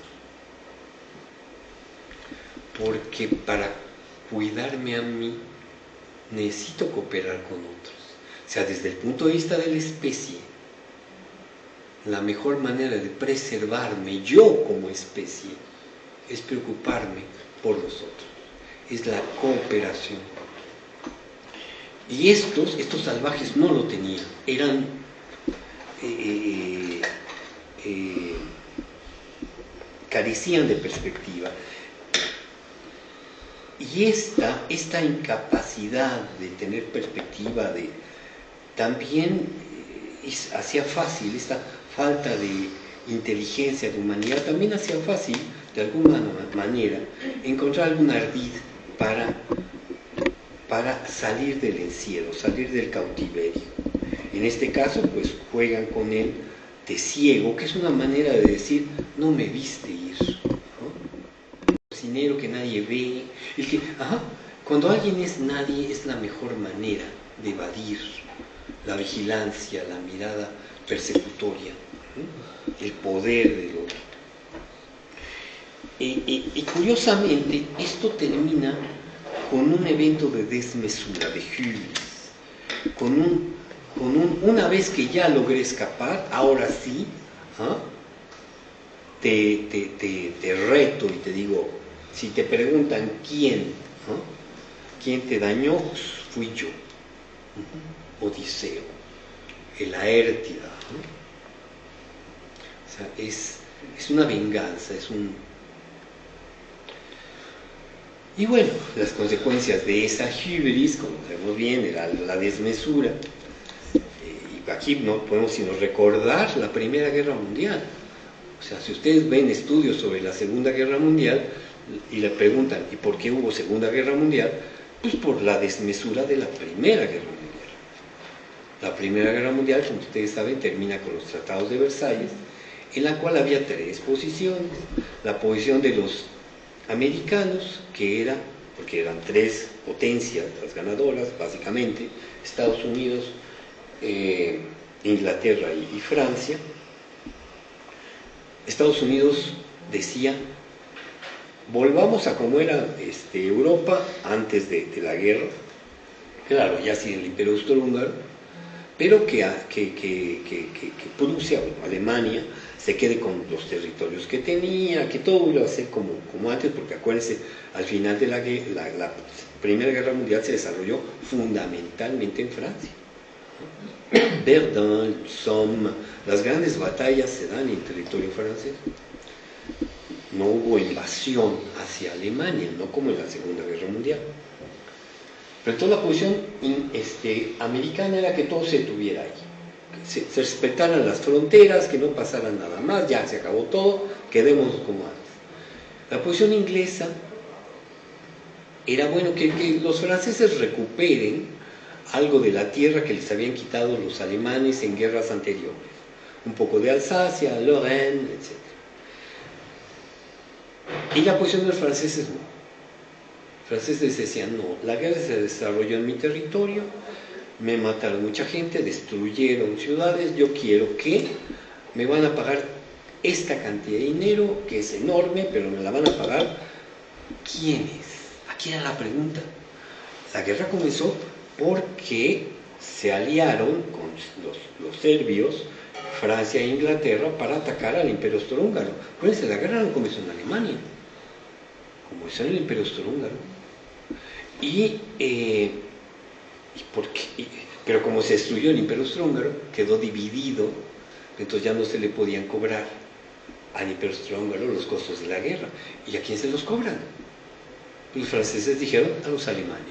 Porque para cuidarme a mí necesito cooperar con otros. O sea, desde el punto de vista de la especie, la mejor manera de preservarme yo como especie es preocuparme por los otros. Es la cooperación. Y estos salvajes no lo tenían. Eran carecían de perspectiva. Y esta incapacidad de tener perspectiva, también hacía fácil, esta falta de inteligencia, de humanidad, también hacía fácil, de alguna manera, encontrar algún ardid para salir del encierro, salir del cautiverio. En este caso, pues juegan con él de ciego, que es una manera de decir, no me viste ir, ¿no? Cocinero que nadie ve, cuando alguien es nadie es la mejor manera de evadir la vigilancia, la mirada persecutoria, ¿no? El poder del otro. Y curiosamente esto termina con un evento de desmesura, de hubris, una vez que ya logré escapar, ahora sí, te reto y te digo, si te preguntan quién te dañó, pues fui yo, Odiseo, el Laértida, ¿no? O sea, es una venganza, Y bueno, las consecuencias de esa hubris, como sabemos bien, era la desmesura. Y aquí no podemos sino recordar la Primera Guerra Mundial. O sea, si ustedes ven estudios sobre la Segunda Guerra Mundial y le preguntan, ¿y por qué hubo Segunda Guerra Mundial? Pues por la desmesura de la Primera Guerra Mundial. La Primera Guerra Mundial, como ustedes saben, termina con los tratados de Versalles, en la cual había tres posiciones. La posición de los americanos, porque eran tres potencias, las ganadoras, básicamente, Estados Unidos, Inglaterra y Francia. Estados Unidos decía, volvamos a como era Europa antes de la guerra, claro, ya sin el Imperio Austrohúngaro, pero que Prusia, Alemania, se quede con los territorios que tenía, que todo iba a ser como antes, porque acuérdense, al final de la Primera Guerra Mundial se desarrolló fundamentalmente en Francia. Verdun, Somme, las grandes batallas se dan en territorio francés. No hubo invasión hacia Alemania, no como en la Segunda Guerra Mundial. Pero toda la posición americana era que todo se detuviera ahí. se respetaran las fronteras, que no pasara nada más, ya se acabó todo, quedémonos como antes. La posición inglesa era, bueno, que los franceses recuperen algo de la tierra que les habían quitado los alemanes en guerras anteriores, un poco de Alsacia, Lorraine, etc. Y la posición de los franceses no. Los franceses decían, no, la guerra se desarrolló en mi territorio, me mataron mucha gente, destruyeron ciudades, yo quiero que me van a pagar esta cantidad de dinero, que es enorme, pero me la van a pagar. ¿Quiénes? Aquí era la pregunta. La guerra comenzó porque se aliaron con los serbios, Francia e Inglaterra, para atacar al Imperio Austrohúngaro. Acuérdense, la guerra no comenzó en Alemania, comenzó en el Imperio Austrohúngaro. Pero como se destruyó el Imperio Austrohúngaro, quedó dividido, entonces ya no se le podían cobrar al Imperio Austrohúngaro los costos de la guerra. ¿Y a quién se los cobran? Los franceses dijeron a los alemanes.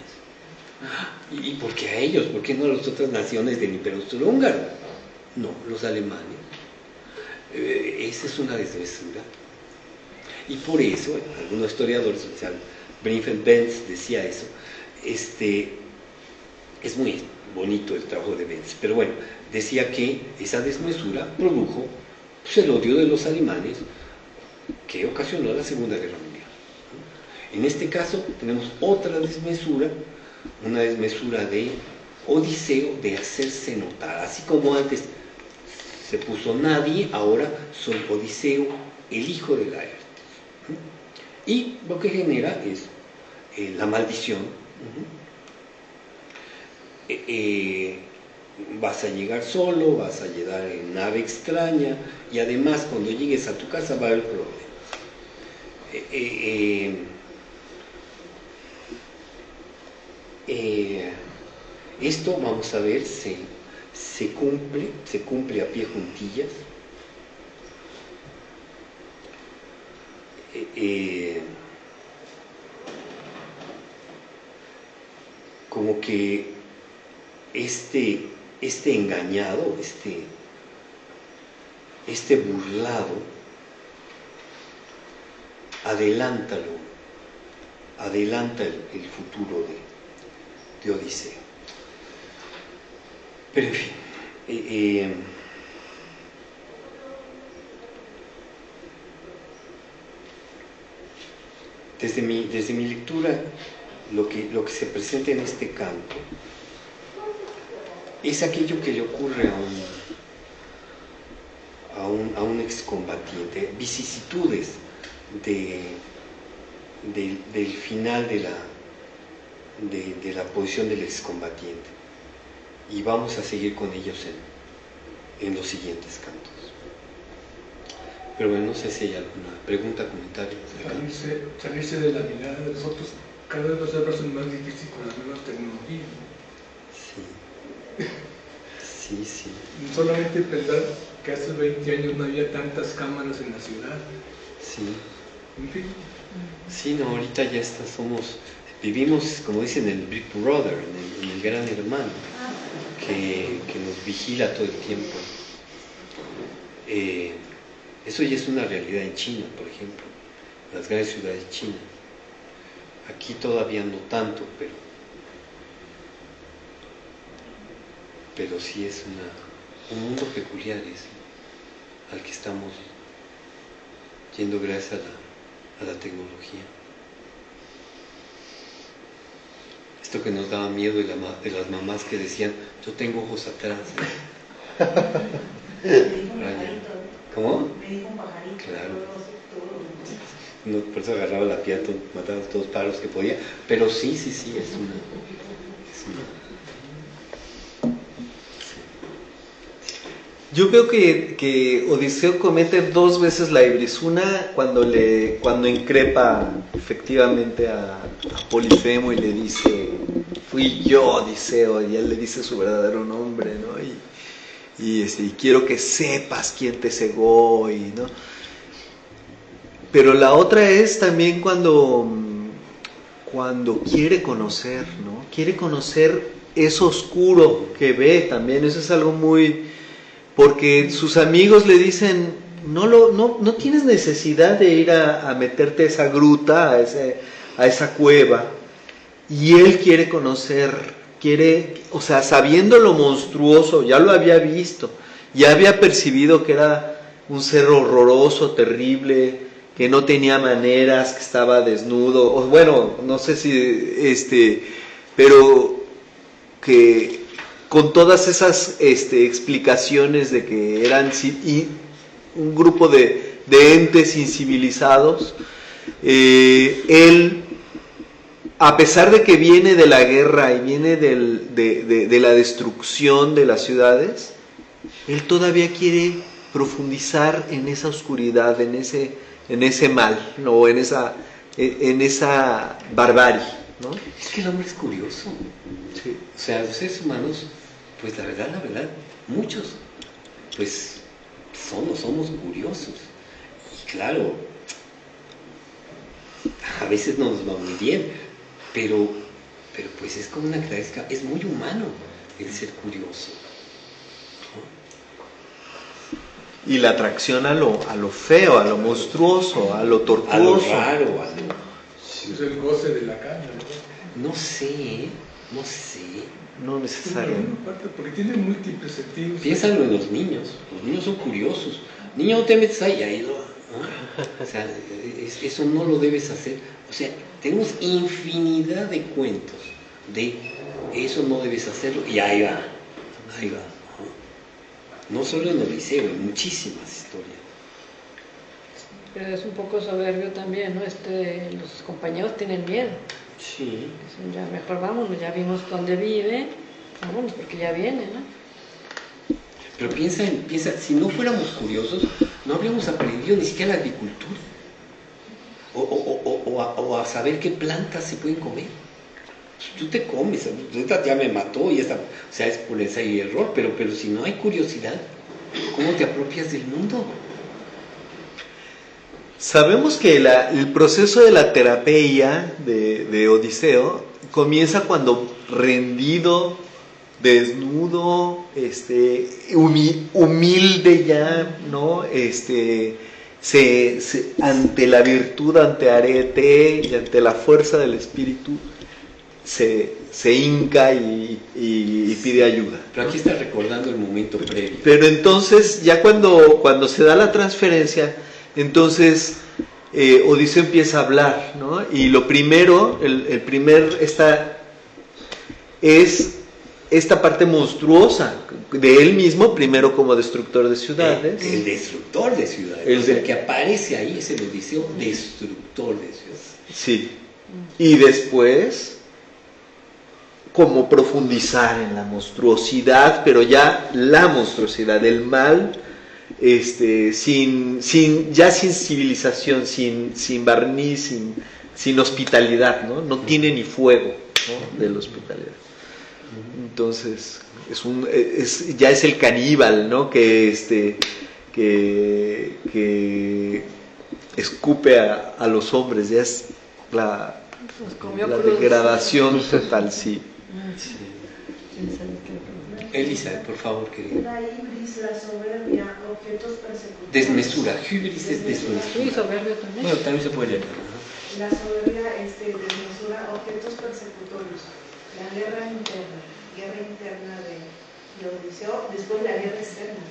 ¿Y por qué a ellos? ¿Por qué no a las otras naciones del Imperio Austrohúngaro? No, los alemanes. Esa es una desmesura. Y por eso, algunos historiadores, o sea, Brinfeld-Benz decía eso. Es muy bonito el trabajo de Benz, pero bueno, decía que esa desmesura produjo pues, el odio de los alemanes que ocasionó la Segunda Guerra Mundial. En este caso tenemos otra desmesura, una desmesura de Odiseo, de hacerse notar, así como antes se puso nadie, ahora soy Odiseo, el hijo de Laertes. Y lo que genera es la maldición. Vas a llegar solo, vas a llegar en nave extraña, y además cuando llegues a tu casa va a haber problemas. Esto, vamos a ver, se cumple a pie juntillas. Como que este engañado, este burlado, adelanta el futuro de Odiseo. Pero en fin, desde mi lectura, lo que se presenta en este canto es aquello que le ocurre a un excombatiente, vicisitudes del final de la posición del excombatiente, y vamos a seguir con ellos en los siguientes cantos. Pero bueno, no sé si hay alguna pregunta, comentario. Salirse de la mirada de los otros cada vez va a ser más difícil con las nuevas tecnologías. Sí. Solamente pensar que hace 20 años no había tantas cámaras en la ciudad. Sí. En fin. Sí, no, ahorita ya vivimos, como dicen, el Big Brother, en el gran hermano, que nos vigila todo el tiempo. Eso ya es una realidad en China, por ejemplo, en las grandes ciudades chinas. Aquí todavía no tanto, pero sí es un mundo peculiar ese, al que estamos yendo gracias a la tecnología. Esto que nos daba miedo de las mamás que decían, yo tengo ojos atrás. ¿Cómo? Me dijo un pajarito. Claro. No, por eso agarraba la piata, mataba a todos los pájaros que podía, pero sí, es una. Yo veo que Odiseo comete dos veces la ibris. Una cuando increpa efectivamente a Polifemo y le dice, fui yo Odiseo, y él le dice su verdadero nombre, ¿no? Y quiero que sepas quién te cegó, ¿no? Pero la otra es también cuando quiere conocer, ¿no? Quiere conocer eso oscuro que ve también. Eso es algo muy, porque sus amigos le dicen, no tienes necesidad de ir a meterte a esa gruta, a esa cueva. Y él quiere conocer, o sea, sabiendo lo monstruoso, ya lo había visto, ya había percibido que era un ser horroroso, terrible, que no tenía maneras, que estaba desnudo, o bueno, no sé si, pero que con todas esas explicaciones de que eran un grupo de entes incivilizados, él, a pesar de que viene de la guerra y viene de la destrucción de las ciudades, él todavía quiere profundizar en esa oscuridad, en ese mal, ¿no? en esa barbarie, ¿no? Es que el hombre es curioso. Sí. O sea, los seres humanos, pues la verdad, muchos, pues somos curiosos. Y claro, a veces no nos va muy bien, pero pues es como una característica, es muy humano el ser curioso. Y la atracción a lo feo, a lo monstruoso, a lo tortuoso. A lo raro, Es el goce de la carne, ¿no? No sé. No necesariamente. Porque tiene múltiples sentidos. Piénsalo en los niños son curiosos. Niño, no te metes ahí, ¿no? O sea, eso no lo debes hacer. O sea, tenemos infinidad de cuentos de eso no debes hacerlo, y ahí va. No solo en el liceo, en muchísimas historias. Pero es un poco soberbio también, ¿no? Los compañeros tienen miedo. Sí. Dicen, ya mejor vámonos, ya vimos dónde vive, vámonos porque ya viene, ¿no? Pero piensa, si no fuéramos curiosos, no habríamos aprendido ni siquiera la agricultura. O a saber qué plantas se pueden comer. Tú te comes, esta ya me mató y esta, o sea, es por ensayo y error, pero si no hay curiosidad, ¿cómo te apropias del mundo? Sabemos que el proceso de la terapia de Odiseo comienza cuando rendido, desnudo, humilde ya, ¿no? Ante la virtud, ante Arete y ante la fuerza del espíritu, se hinca y pide ayuda. Pero aquí está recordando el momento previo. Pero entonces, ya cuando se da la transferencia, entonces Odiseo empieza a hablar, ¿no? Y lo primero, es esta parte monstruosa de él mismo, primero como destructor de ciudades. El destructor de ciudades. El que aparece ahí es el Odiseo destructor de ciudades. Sí. Y después, como profundizar en la monstruosidad, pero ya la monstruosidad, el mal, sin civilización, sin barniz, sin hospitalidad, ¿no? No tiene ni fuego, ¿no? De la hospitalidad. Entonces, ya es el caníbal, ¿no? Que escupe a los hombres, ya es la degradación total, sí. Elisa, por favor, querida. La ibris, la soberbia, objetos persecutores. Desmesura, hubris es desmesura. Sí, soberbio también. Bueno, también se puede leer. La soberbia es desmesura, objetos persecutorios. La guerra interna de Odiseo, después la guerra externa.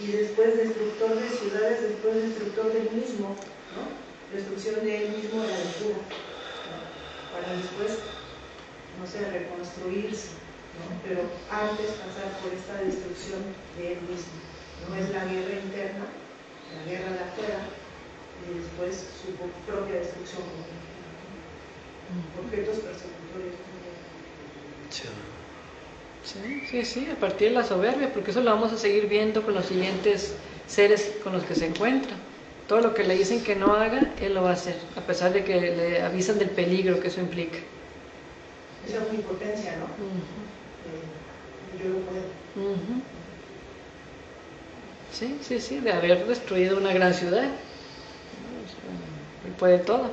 Y después destructor de ciudades, después destructor del mismo, ¿no? Destrucción de él mismo, la locura. Para después, no sé, reconstruirse, ¿no? Pero antes pasar por esta destrucción de él mismo. No es la guerra interna, la guerra de afuera, y después su propia destrucción. Objetos persecutores. Sí, a partir de la soberbia, porque eso lo vamos a seguir viendo con los siguientes seres con los que se encuentra. Todo lo que le dicen que no haga, él lo va a hacer, a pesar de que le avisan del peligro que eso implica. Esa omnipotencia, ¿no? Yo lo puedo. Sí, de haber destruido una gran ciudad. Él puede todo.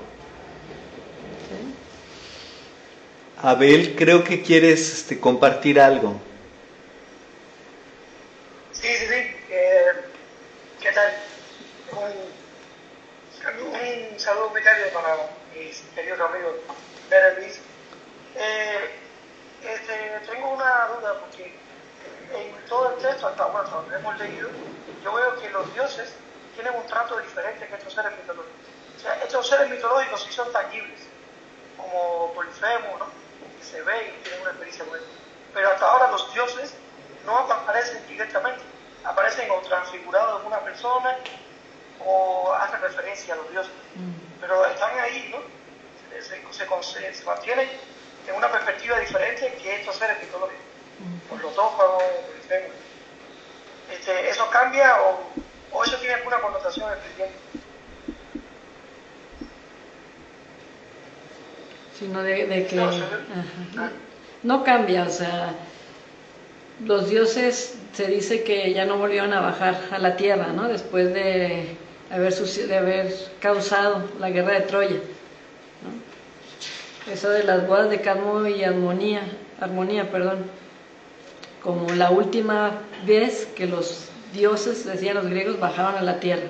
¿Sí? Abel, creo que quieres compartir algo. Sí. saludo muy cálido para mis queridos amigos Berenice. Tengo una duda porque en todo el texto, hasta ahora, cuando hemos leído, yo veo que los dioses tienen un trato diferente que estos seres mitológicos. O sea, estos seres mitológicos sí son tangibles, como Polifemo, ¿no? Que se ve y tienen una experiencia con él. Pero hasta ahora los dioses no aparecen directamente, aparecen o transfigurados en una persona o hacen referencia a los dioses. Pero están ahí, ¿no? Se mantienen en una perspectiva diferente que estos seres mitológicos. Por los tófagos, por el fémur. ¿Eso cambia o eso tiene alguna connotación especial? Sino de que no cambia, o sea, los dioses se dice que ya no volvieron a bajar a la tierra, ¿no? Después de haber causado la guerra de Troya, ¿no? Eso de las bodas de Cadmo y armonía, como la última vez que los dioses, decían los griegos, bajaron a la tierra.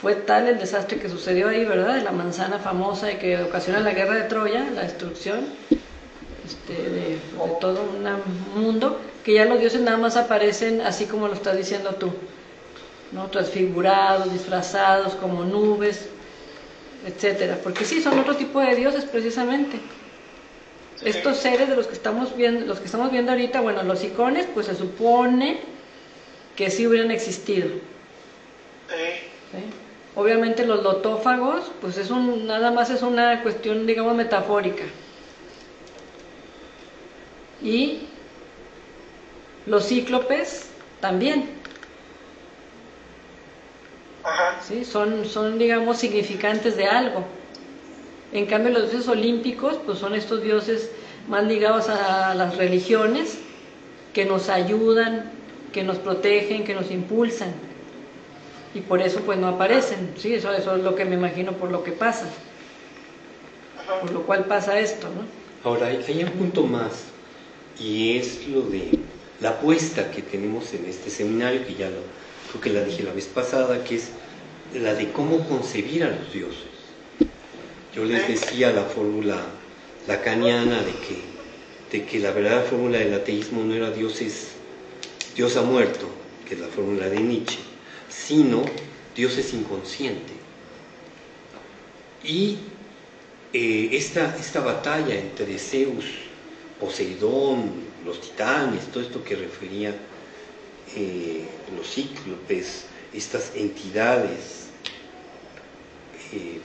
Fue tal el desastre que sucedió ahí, ¿verdad? De la manzana famosa y que ocasiona la guerra de Troya, la destrucción de todo un mundo, que ya los dioses nada más aparecen así como lo estás diciendo tú, ¿no? Transfigurados, disfrazados como nubes, etcétera. Porque sí, son otro tipo de dioses precisamente. Estos seres de los que estamos viendo ahorita, bueno, los icones, pues se supone que sí hubieran existido. ¿Sí? Obviamente los lotófagos, pues nada más es una cuestión, digamos, metafórica. Y los cíclopes también. ¿Sí? Son, digamos, significantes de algo. En cambio, los dioses olímpicos, pues son estos dioses más ligados a las religiones, que nos ayudan, que nos protegen, que nos impulsan. Y por eso, pues, no aparecen. ¿Sí? Eso es lo que me imagino por lo que pasa. Por lo cual pasa esto, ¿no? Ahora, hay un punto más, y es lo de la apuesta que tenemos en este seminario, que creo que la dije la vez pasada, que es la de cómo concebir a los dioses. Yo les decía la fórmula lacaniana de que la verdadera fórmula del ateísmo no era Dios ha muerto, que es la fórmula de Nietzsche, sino Dios es inconsciente. Y esta batalla entre Zeus, Poseidón, los titanes, todo esto que refería los cíclopes, estas entidades,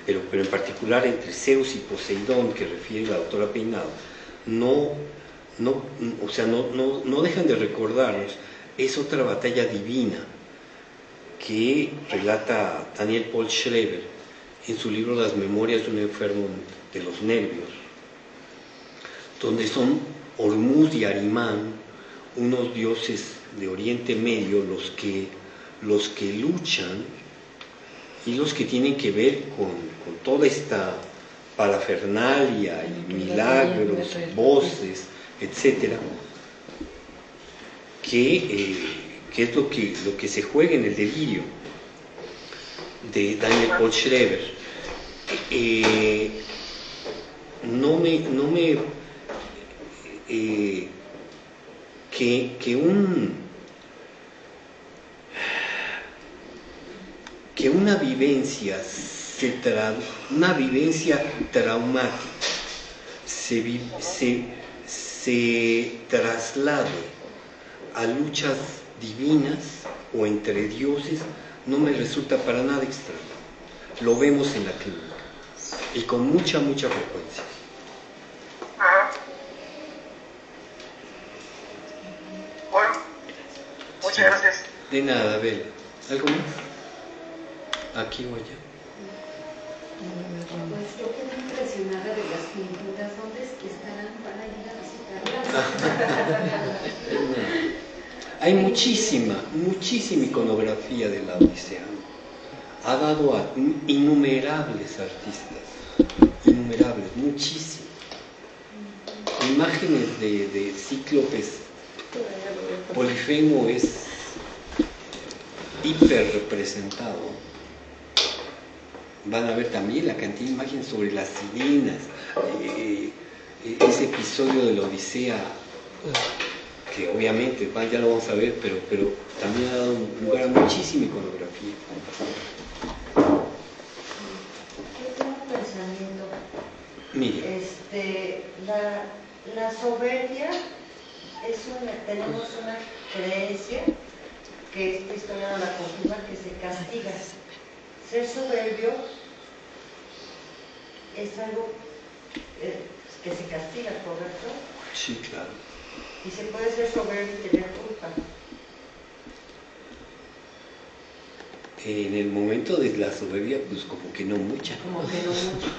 pero en particular entre Zeus y Poseidón, que refiere la doctora Peinado, no dejan de recordarnos, es otra batalla divina que relata Daniel Paul Schreber en su libro Las memorias de un enfermo de los nervios, donde son Hormuz y Arimán, unos dioses de Oriente Medio, los que luchan y los que tienen que ver con toda esta parafernalia y milagros, voces, etcétera, que es lo que se juega en el delirio de Daniel Paul Schreber. Que una vivencia traumática se traslade a luchas divinas o entre dioses no me resulta para nada extraño. Lo vemos en la clínica y con mucha frecuencia. Bueno, muchas gracias. De nada, Bela. ¿Algo más? ¿Aquí o allá? Pues yo quedé impresionada de las pinturas. ¿Dónde estarán para ir a visitarlas? Hay muchísima iconografía de la Odisea. Ha dado a innumerables artistas, muchísimas. Imágenes de cíclopes. Polifemo es hiper representado. van a ver también la cantidad de imágenes sobre las sirenas, ese episodio de la Odisea, que obviamente ya lo vamos a ver, pero también ha dado lugar a muchísima iconografía. Yo tengo un pensamiento. Mire, La soberbia tenemos una creencia que esta historia nos la confirma, que se castiga. Ser soberbio es algo que se castiga, ¿correcto? sí, claro. Y se puede ser soberbio y tener culpa. En el momento de la soberbia, pues como que no mucha. Como que no mucho.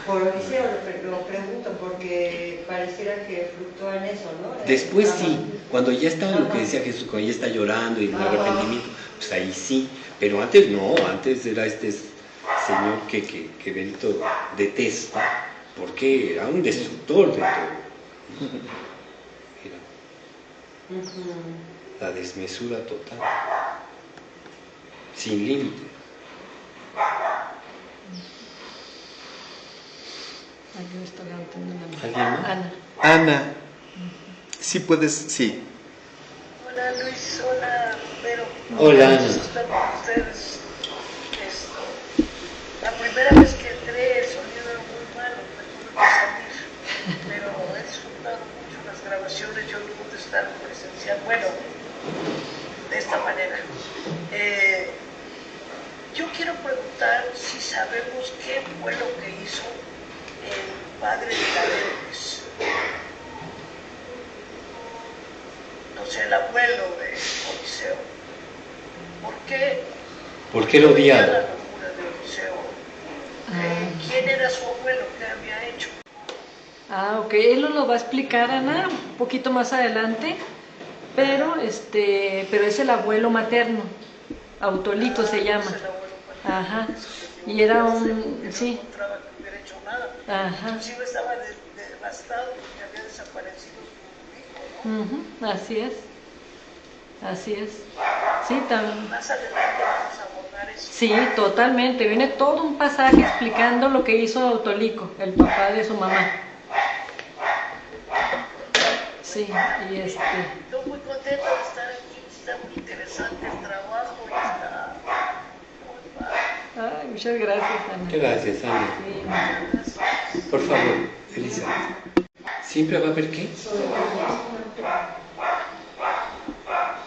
Por Odiseo lo pregunto, porque pareciera que fluctúa en eso, ¿no? Después Ajá. sí, cuando ya está lo que decía Jesús, cuando ya está llorando y el Ajá. arrepentimiento, pues ahí sí. Pero antes no, antes era este señor que Benito detesta, porque era un destructor de todo. Era la desmesura total, sin límite. Alguien está levantando la mano. ¿Alguien más? Ana. Ana, sí puedes, sí. Hola Luis, hola Vero. Hola, Un Ana. gusto estar con ustedes. La primera vez que entré el sonido era muy malo, me tuve que salir, pero he disfrutado mucho las grabaciones, yo no pude estar presencial, bueno, de esta manera. Yo quiero preguntar si sabemos qué fue lo que hizo el padre de Galernes. No sé, el abuelo de Odiseo. ¿Por qué lo la odiaba? locura de Odiseo? ¿Quién era su abuelo? ¿Qué había hecho? Ok, él nos lo va a explicar, Ana, un poquito más adelante, pero es el abuelo materno, Autolico se llama. Es el abuelo materno. Ajá, y era un, Que no sí, encontraba que hubiera hecho nada. ajá, Inclusive estaba devastado porque había desaparecido su hijo, ¿no? así es, sí, también. Más adelante vamos a abordar eso. Sí, totalmente. Viene todo un pasaje explicando lo que hizo Autolico, el papá de su mamá. Sí, y Estoy muy contenta de estar aquí, está muy interesante el trabajo y está muy padre. Ay, muchas gracias, Ana. Gracias, Ana. Sí. Por favor, Elizabeth. ¿Siempre va a haber qué?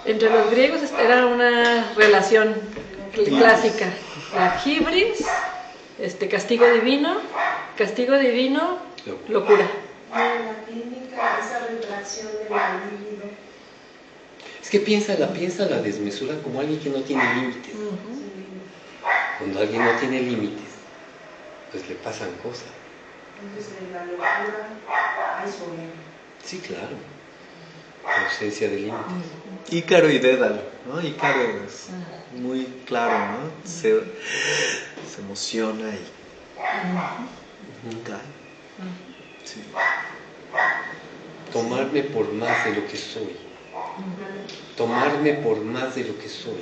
Entre los griegos era una relación clásica. La hibris, castigo divino, locura. En la clínica, esa retracción de la libido. Es que piensa la desmesura como alguien que no tiene límites. Cuando alguien no tiene límites, pues le pasan cosas. Entonces, en la locura hay soberbia. Sí, claro. Ausencia de límites. Ícaro y Dédalo, ¿no? Ícaro es muy claro, ¿no? Se emociona y cae. Sí. Tomarme por más de lo que soy. Tomarme por más de lo que soy.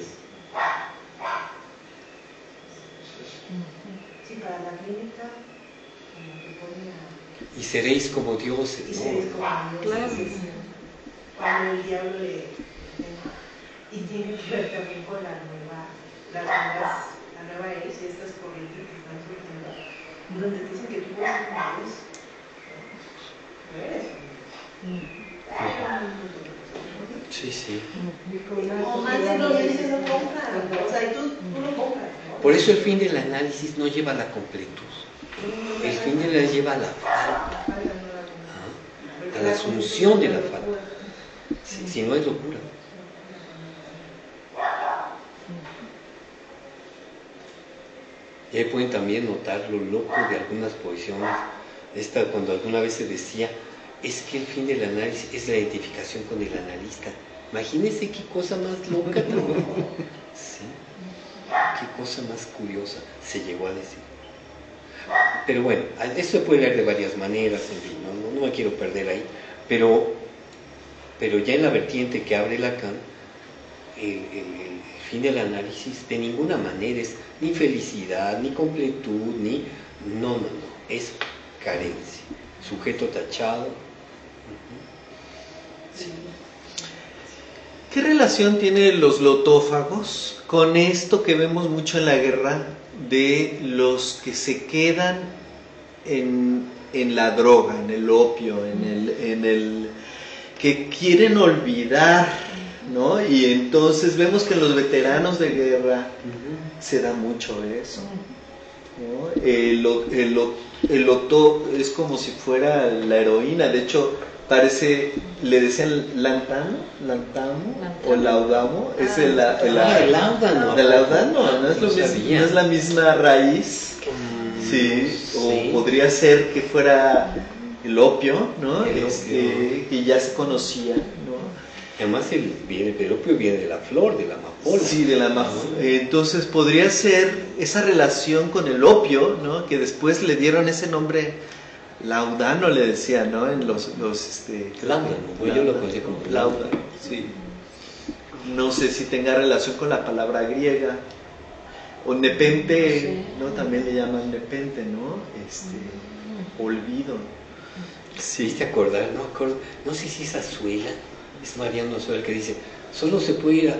Sí, para la clínica, como que ponía. Y seréis como dioses, Y seréis ¿no? como Dios. Claro. Cuando el diablo le. Y tiene que ver también con la nueva eres y estas corrientes que están surgiendo, donde te dicen que tú puedes ser como Dios. No eres. Sí, sí. O más de lo dices, no compran. O sea, y tú no compras, ¿no? Por eso el fin del análisis no lleva a la completud. El fin del análisis lleva a la falta. A la asunción de la falta. Si no es locura. Y ahí pueden también notar lo loco de algunas posiciones. Cuando alguna vez se decía, es que el fin del análisis es la identificación con el analista. Imagínense qué cosa más loca, ¿no? Sí. Qué cosa más curiosa se llegó a decir. Pero bueno, esto se puede leer de varias maneras, en fin, no me quiero perder ahí. Pero ya en la vertiente que abre Lacan, el fin del análisis de ninguna manera es ni felicidad, ni completud, ni... No, es carencia. Sujeto tachado. Sí. ¿Qué relación tienen los lotófagos con esto que vemos mucho en la guerra de los que se quedan en la droga, en el opio, en el que quieren olvidar, ¿no? Y entonces vemos que en los veteranos de guerra se da mucho eso, ¿no? El loto es como si fuera la heroína. De hecho, parece, le decían lantamo o laudamo, es el láudano. El láudano, no es la misma raíz, sí, o podría ser que fuera el opio, ¿no? Que ya se conocía, ¿no? Además el opio viene de la flor, de la amapola. Sí, de la amapola. Entonces podría ser esa relación con el opio, ¿no? Que después le dieron ese nombre. Laudano le decía, ¿no? En los Láudano, yo lo conté como Láudano, sí. No sé si tenga relación con la palabra griega. O nepente, ¿no? También le llaman nepente, ¿no? Olvido. Sí, ¿te acordar? No sé si es Azuela, es Mariano Azuela el que dice, solo se puede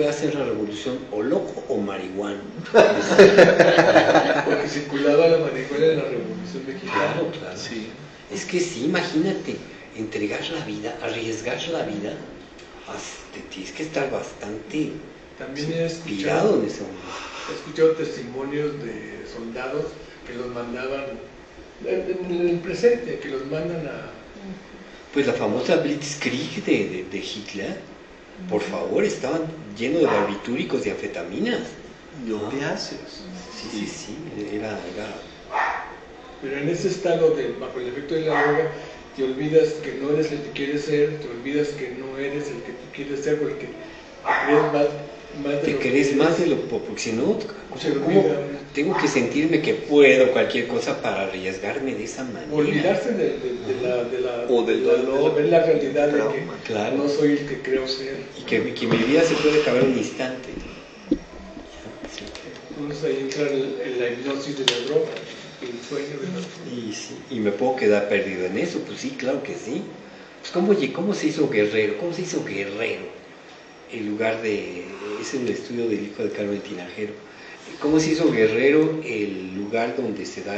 hacer la revolución o loco o marihuana. Porque circulaba la marihuana en la Revolución Mexicana. Claro. Sí. Es que sí, imagínate, entregar la vida, arriesgar la vida, tienes que estar bastante También he inspirado en ese momento. He escuchado testimonios de soldados que los mandaban, en el presente, que los mandan a... Pues la famosa Blitzkrieg de Hitler, por favor, estaban llenos de barbitúricos y anfetaminas. Y opiáceos. Sí, era... Pero en ese estado, bajo el efecto de la droga, te olvidas que no eres el que quieres ser, te olvidas que no eres el que tú quieres ser, porque te crees más de lo que... Porque si no, ¿cómo tengo que sentirme que puedo cualquier cosa para arriesgarme de esa manera? Olvidarse de ver la realidad de que no soy el que creo ser. Y que mi vida se puede acabar en un instante. Entonces ahí entra la hipnosis de la droga, el sueño de la droga. Y me puedo quedar perdido en eso, pues sí, claro que sí. Pues ¿cómo se hizo guerrero? ¿Cómo se hizo guerrero? El lugar de... Es el estudio del hijo de Carmen Tinajero. ¿Cómo se hizo guerrero el lugar donde se da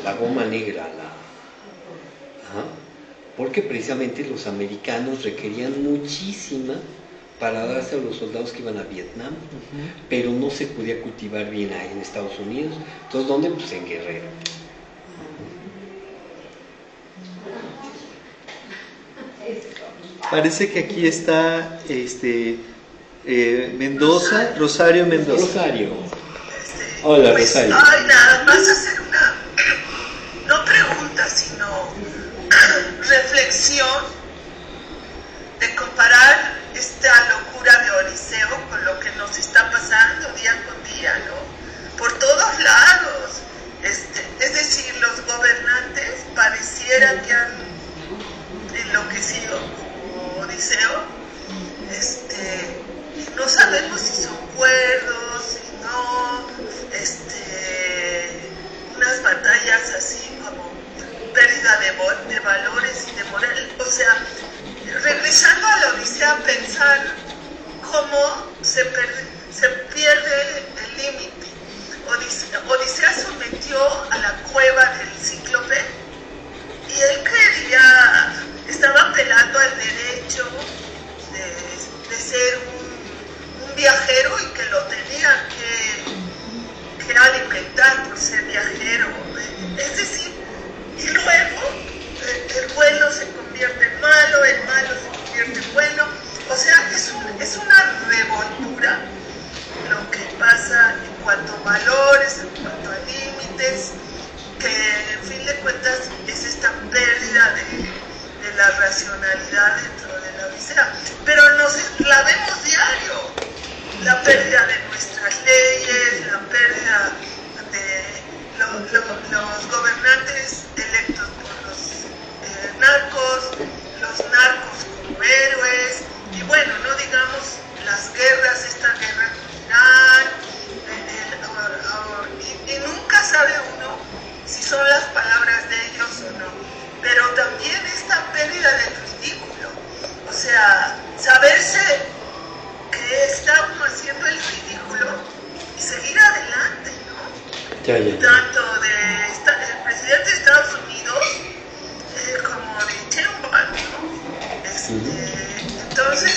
la goma negra? Porque precisamente los americanos requerían muchísima para darse a los soldados que iban a Vietnam, pero no se podía cultivar bien ahí en Estados Unidos. Entonces, ¿dónde? Pues en Guerrero. Parece que aquí está Mendoza, Rosario Mendoza. Rosario. Hola, pues, Rosario. Ay, nada más hacer una, no pregunta, sino reflexión de comparar esta locura de Odiseo con lo que nos está pasando día con día, ¿no? Por todos lados. Es decir, los gobernantes pareciera que han enloquecido como Odiseo. No sabemos si son cuerdos, si no, unas batallas así como pérdida de valores y de moral. O sea, regresando a la Odisea, pensar cómo se pierde el límite. Odisea sometió a la cueva del Cíclope y él estaba apelando al derecho de ser un viajero y que lo tenían que alimentar por ser viajero. Es decir, y luego el bueno se convierte en malo, el malo se convierte en bueno. O sea, es una revoltura lo que pasa en cuanto a valores, en cuanto a límites, que en fin de cuentas es esta pérdida de la racionalidad dentro de la Odisea. Pero la vemos diario, la pérdida de nuestras leyes, la pérdida de los gobernantes electos por los narcos como héroes, y bueno, tanto del presidente de Estados Unidos como de Sheinbaum, ¿no? Entonces,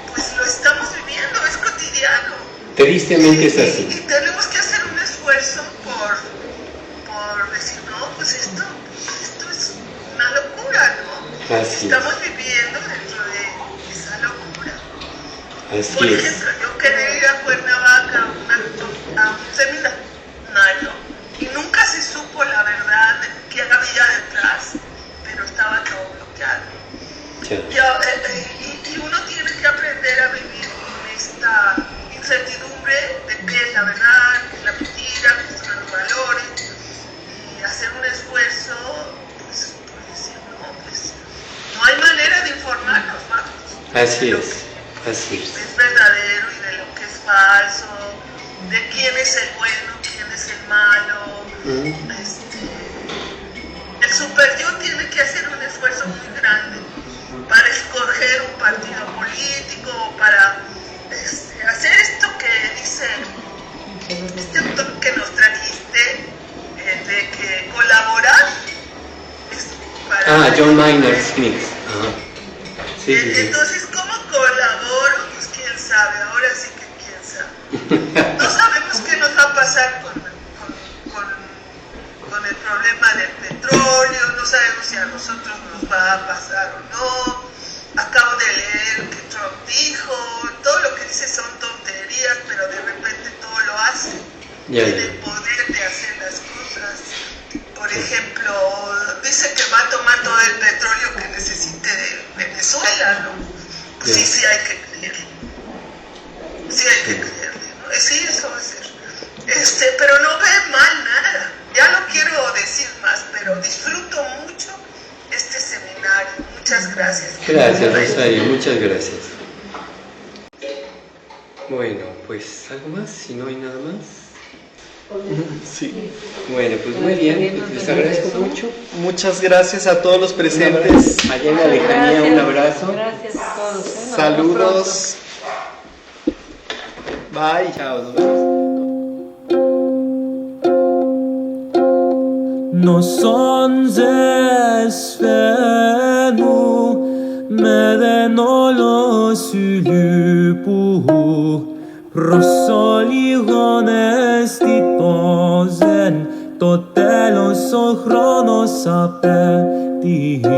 pues lo estamos viviendo, es cotidiano. Tristemente es así. Y tenemos que hacer un esfuerzo por decir, no, pues esto es una locura, ¿no? Así Estamos viviendo dentro de esa locura. Así Por es. ejemplo, yo quería ir a Cuernavaca a un seminario y nunca se supo la verdad de qué había detrás, pero estaba todo bloqueado. Y uno tiene que aprender a vivir con esta incertidumbre de qué es la verdad, qué es la mentira, qué son los valores, y hacer un esfuerzo pues, por decir, no, pues no hay manera de informarnos, vamos. Así es, así es. Es verdadero y de lo que es falso, de quién es el bueno, quién es el malo. El super yo tiene que hacer un esfuerzo muy grande para escoger un partido político, para hacer esto que dice, este autor que nos trajiste, de que colaborar para... John Maynard Smith. Sí. Entonces, ¿cómo colaboro? Pues quién sabe, ahora sí que quién sabe. No sabemos qué nos va a pasar con el problema del petróleo, no sabemos si a nosotros nos va a pasar o no. Acabo de leer que Trump dijo, todo lo que dice son tonterías, pero de repente todo lo hace. Tiene el poder de hacer las cosas. Por ejemplo, dice que va a tomar todo el petróleo que necesite de Venezuela, ¿no? Pues sí hay que creerle. Sí hay que creerle, ¿no? Sí, eso va a ser. Pero no ve mal nada. Ya no quiero decir más, pero disfruto mucho este seminario. Muchas gracias. Gracias, Rosario, muchas gracias. Bueno, pues algo más, si no hay nada más. Sí. Bueno, pues muy bien, pues les agradezco mucho. Muchas gracias a todos los presentes. Allá en la lejanía, un abrazo. Gracias a todos. Saludos. Bye. Chao, nos vemos. No son zesfenu medenolo sulupu Προσόλιγονες τιτόζεν το τέλος ο χρόνος απέτυχε